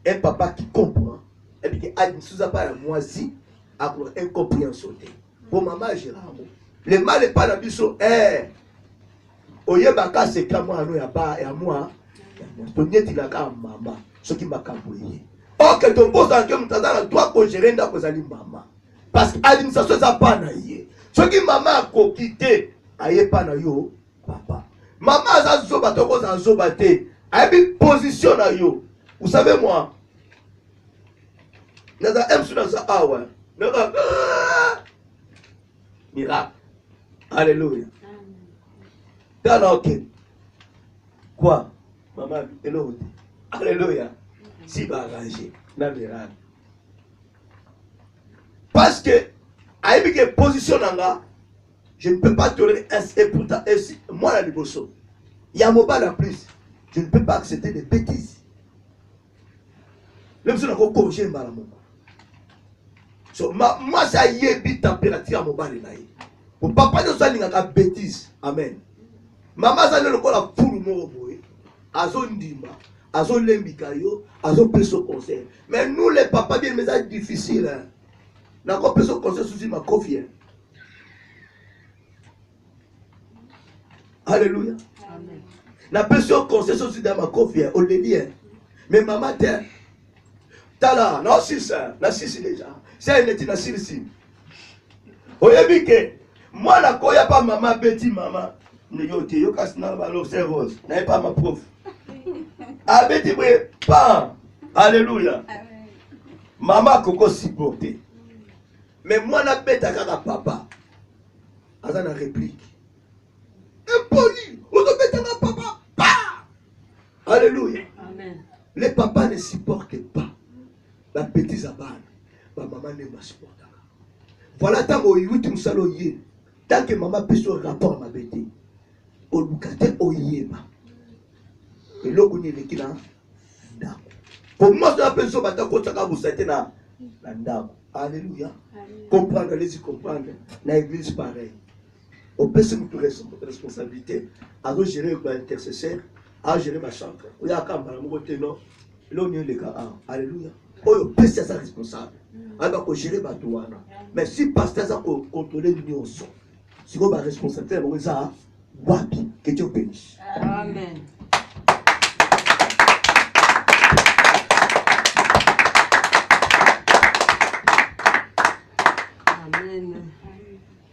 Un papa qui comprend et puis qui a une sous à moisi à incompréhension. Pour maman Gérard, le mal n'est pas la biso. Oyebaka c'est comme moi à bas et à moi. Ton yet il a qu'à maman. Ce qui m'a cambré. Or que ton boss en comme t'as doit qu'on gérer dans cause ali maman. Parce que l'administration ça pas naïe. Ce qui maman a quitté aye pas na yo papa. Maman a zoba to cause en zoba te. Aye position na yo. Vous savez moi. Naza aime sur ça awa. Miracle. Alléluia. Dans ok. Quoi? Maman, hello. Alléluia. Si va arranger. Na miracle. Parce que aye que position nanga. Je ne peux pas tolérer et pourtant moi la liboso. Il y a un mobile en plus. Je ne peux pas accepter des bêtises. Même si on a encore corrigé malamon. So, moi, ça y est, bit température à mobile. Pour papa, nous allons faire des bêtises. Amen. Maman, ça nous a la foule moboé. Azo ndimba. Azo lembikayo. Azo peso conseil. Mais nous, les papas, bien, mais c'est difficile. N'a pas peso conseil sous ma confiance. Alléluia. Amen. La personne concession sur ma confiance, on le dit. Mais maman, t'as là, non, si ça, la six déjà. C'est une étude, la six. Oyebi que, moi, la koya pas maman, petit maman. Négoté, yo kasna balo, c'est rose. N'est pas ma prof. Ah, petit, pas. Alléluia. Maman, coco, si porté. Mais moi, la bête à papa. Aza na réplique. Impoli, on doit mettre un papa. Bah! Alléluia. Amen. Les papas ne supportent pas la bêtise à balle. Ma maman ne me supporte pas. Voilà tant que tant que maman peut se rapport à ma bêtise. Au lucate au yéba. Et là, on est l'équipe là. Pour moi, c'est un peu ça, vous êtes là. Alléluia. Comprendre, allez-y comprendre. L'église pareil. On peut se mettre responsabilité à gérer l'intercesseur, à gérer ma chambre. Il y a quand même non. Là, on est les cas. Alléluia. On peut se faire responsable. On gérer ma douane. Mais si pasteur a contrôlé l'union, si on va responsabilité, on va wapi, que Dieu bénisse. Amen.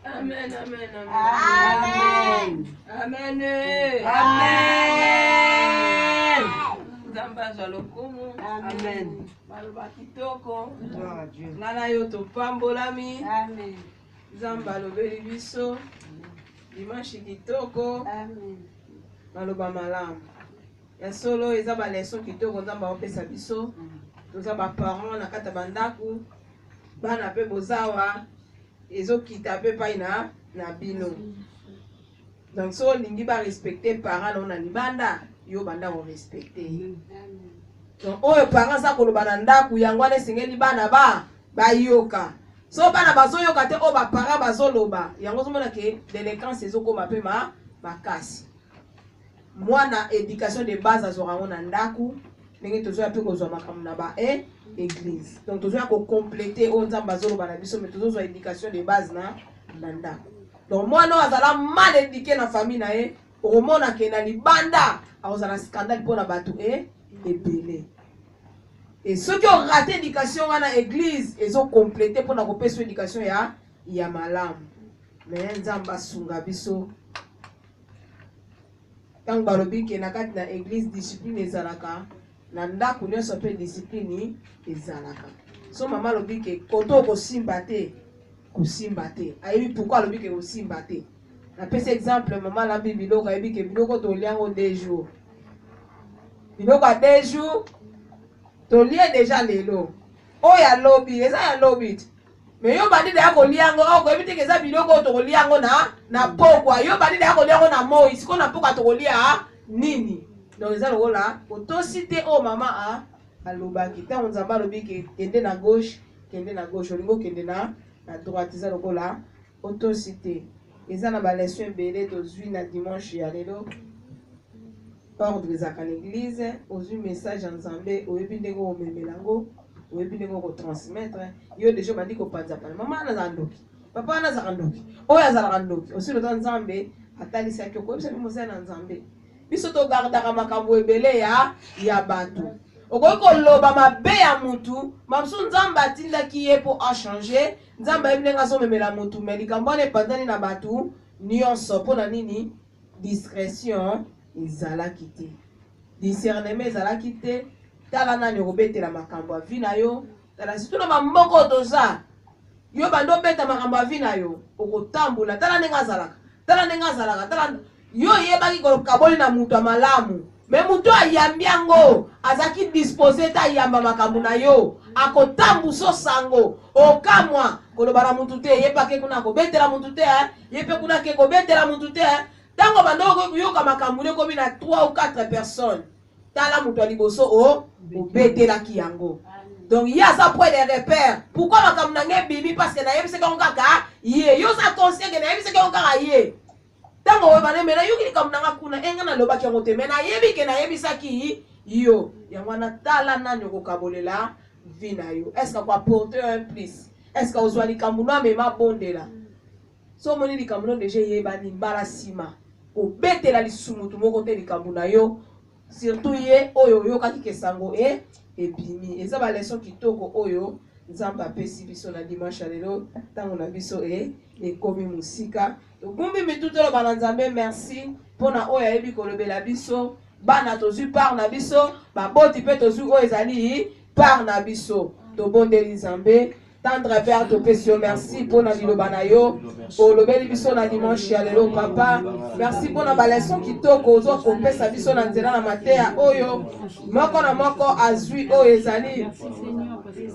Amen, amen, amen. Amen. Amen. Amen. Zamba jalokumu. Amen. Maloba kitoko. Nana yoto pambolami. Amen. Zamba lobeli biso. Dimanche kitoko. Amen. Maloba malamu. ya solo eza ba leçon kitoko nzambe apesa biso toza ba parents na kata bandaku bana pe bozawa ezokita pe pai na bino donc so olingi ba respecter parents na libanda yo banda ko respecter donc oyo parents za koloba na ndaku yango wana esengeli bana bayoka so bana bazoyoka te o ba parents bazoloba yango zomona ke délinquance ezokoma pe makasi mwana éducation de base azorango na ndaku ndenge tozoya pe kozwa makambo na ba église donc tozoya ko compléter o nzamba bazoloba na biso mais tozozwa éducation de base na ndaku donc mwana azala mal éduqué na famille na ye omona ke na libanda azala scandale pona bato ebele et ceux qui ont raté éducation wana église ezo compléter pona kopesa éducation ya malamu mais nzamba sunga biso tant balobi ke na kati na église discipline ezalaka na ndaku nyonso pe discipline ezalaka so mama lobi ke koto kosimba te ayebi pourquoi lobi ke kosimba te na pesa exemple mama lambi biloko ayebi ke biloko toliango 2 jours biloko a 2 jours tolie déjà lelo oya lobi eza ya lobi mais yo bandi ya koliango o koyebi te ke eza biloko tokoliango na pokwa yo bandi ya koliango na moi siko na pokwa tokolia nini donc eza lokola otosi te o mama alobaki ntango nzambe alobi ke kende na gauche olingo kende na droite eza lokola otosi te eza na baleson ebele tozwi na dimanche ya lelo ordre ezalaka na église ozwi message ya nzambe oyebi ndenge omemela yango oyebi ndenge okotransmettre yo deja obandi kopanza pana mama wana azala ndoki papa wana azalaka ndoki oyo azalaka ndoki osi lota nzambe atalisaki okoyebisa bi mosala na nzambe biso togardaka makambo ebele ya bato okoki koloba mabe ya mutu mamosu nzambe atindaki ye mpo achange nzambe ayebi ndenge azomemela mutu me likambo wana epanzani na bato nyonso mpo na nini discrétion ezalaki te discernement ezalaki te tala nani okobetela makambo ya vi na yo tala surtout na bamboko toza yo bando obeta makambo ya vi na yo okotambola tala ndenge azalaka tala yo yebaki kokaboli na mutu ya malamu me mutu ayambi yango azaki dispose te ayamba makambo na yo akotambusa sango okamwa koloba na mutu te yebake kuna kobetela mutu te ye mpe kuna ke kobetela mutu te tango bando okoyoka makambo ekomi na 3 ou 4 personnes tala mutu ya liboso obetelaki yango donc ye aza point de repère pourquoi makambo na nge ebimi parce que nayebisaki yango kaka ye yo oza conscient ke nayebisaki yango kaka ye tango oyebana mena yoki likambo nanga kuna enga nalobaki yango te me nayebi ke nayebisaki yo yango wana tala nani okokabolela vi na yo est ce que akoaporte un plus est ce que ozwa likambo no amema bondela so omoni likambo no deja eyebani mbala nsima obetela lisusu mutu moko te likambo na yo surtout ye oyo oyokaki kesango ebimi eza baleson kitoko oyo nzambe apesi biso na dimanche lelo ntango na biso ekomi mosika togumbi mitutu oloba na nzambe merci mpona oyo ayebi kolobela biso bana tozwi part na biso baboti mpe tozwi oyo ezali part na biso tobondeli nzambe tendre vers topesi yo merci mpona liloba na yo olobeli biso na dimanche ya lelo papa merci mpona baleson kitoko ozwa kopesa biso na nzela na mateya oyo moko na moko azwi oyo ezali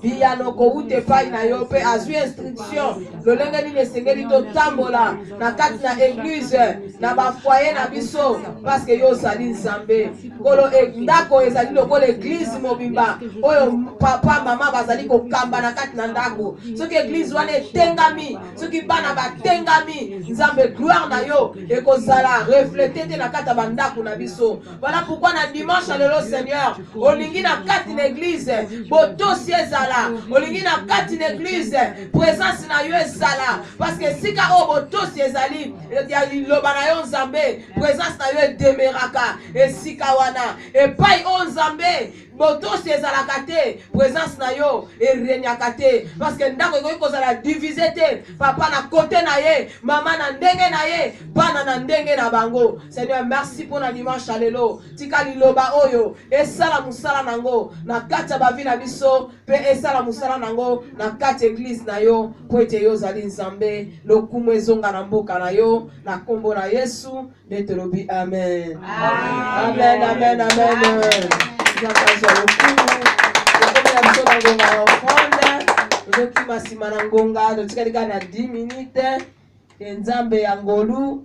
biyano kowuta epai na yo mpe azwi instruction lolenge nini esengeli totambola na kati na église na bafoye na biso parceke yo ozali nzambe kolo ndako ezali lokola église mobimba oyo papa mama bazali kokamba na kati na ndako soki église wana etengami soki bana batengami nzambe gloire na yo ekozala reflete te na kati ya bandako na biso voilà pourquoi na dimanche lelo seigneur olingi na kati na église botosi ezala olingi na kati na église présence na yo ezala parce que sika oyo botosi ezali ya liloba na yo nzambe présence na yo edemeraka esika wana epai oyo nzambe botosi ezalaka te présence na yo erenyaka te parce que ndako ekoki kozala divise te papa na côté na ye mama na ndenge na ye bana na ndenge na bango. Seigneur, merci pour na dimanche à lelo tika liloba oyo esala musala nango na kati ya bavi na biso pe esala musala nango na kati église na yo po ete yo ozali nzambe lokumu ezonga na mboka na yo na nkombo na Yesu nde tolobi amen. Amen, amen, amen. Zakazwa lokumu okomela biso na ngonga ya ofrande ozokima nsima na ngonga totikali kaka na 10 minutes nzambe ya ngolu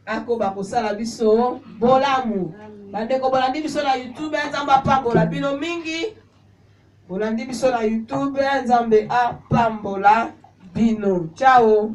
akoba kosala biso bolamu. Bandeko bolandi biso na YouTube nzambe apambola bino mingi. Bolandi biso na YouTube nzambe apambola bino. Ciao.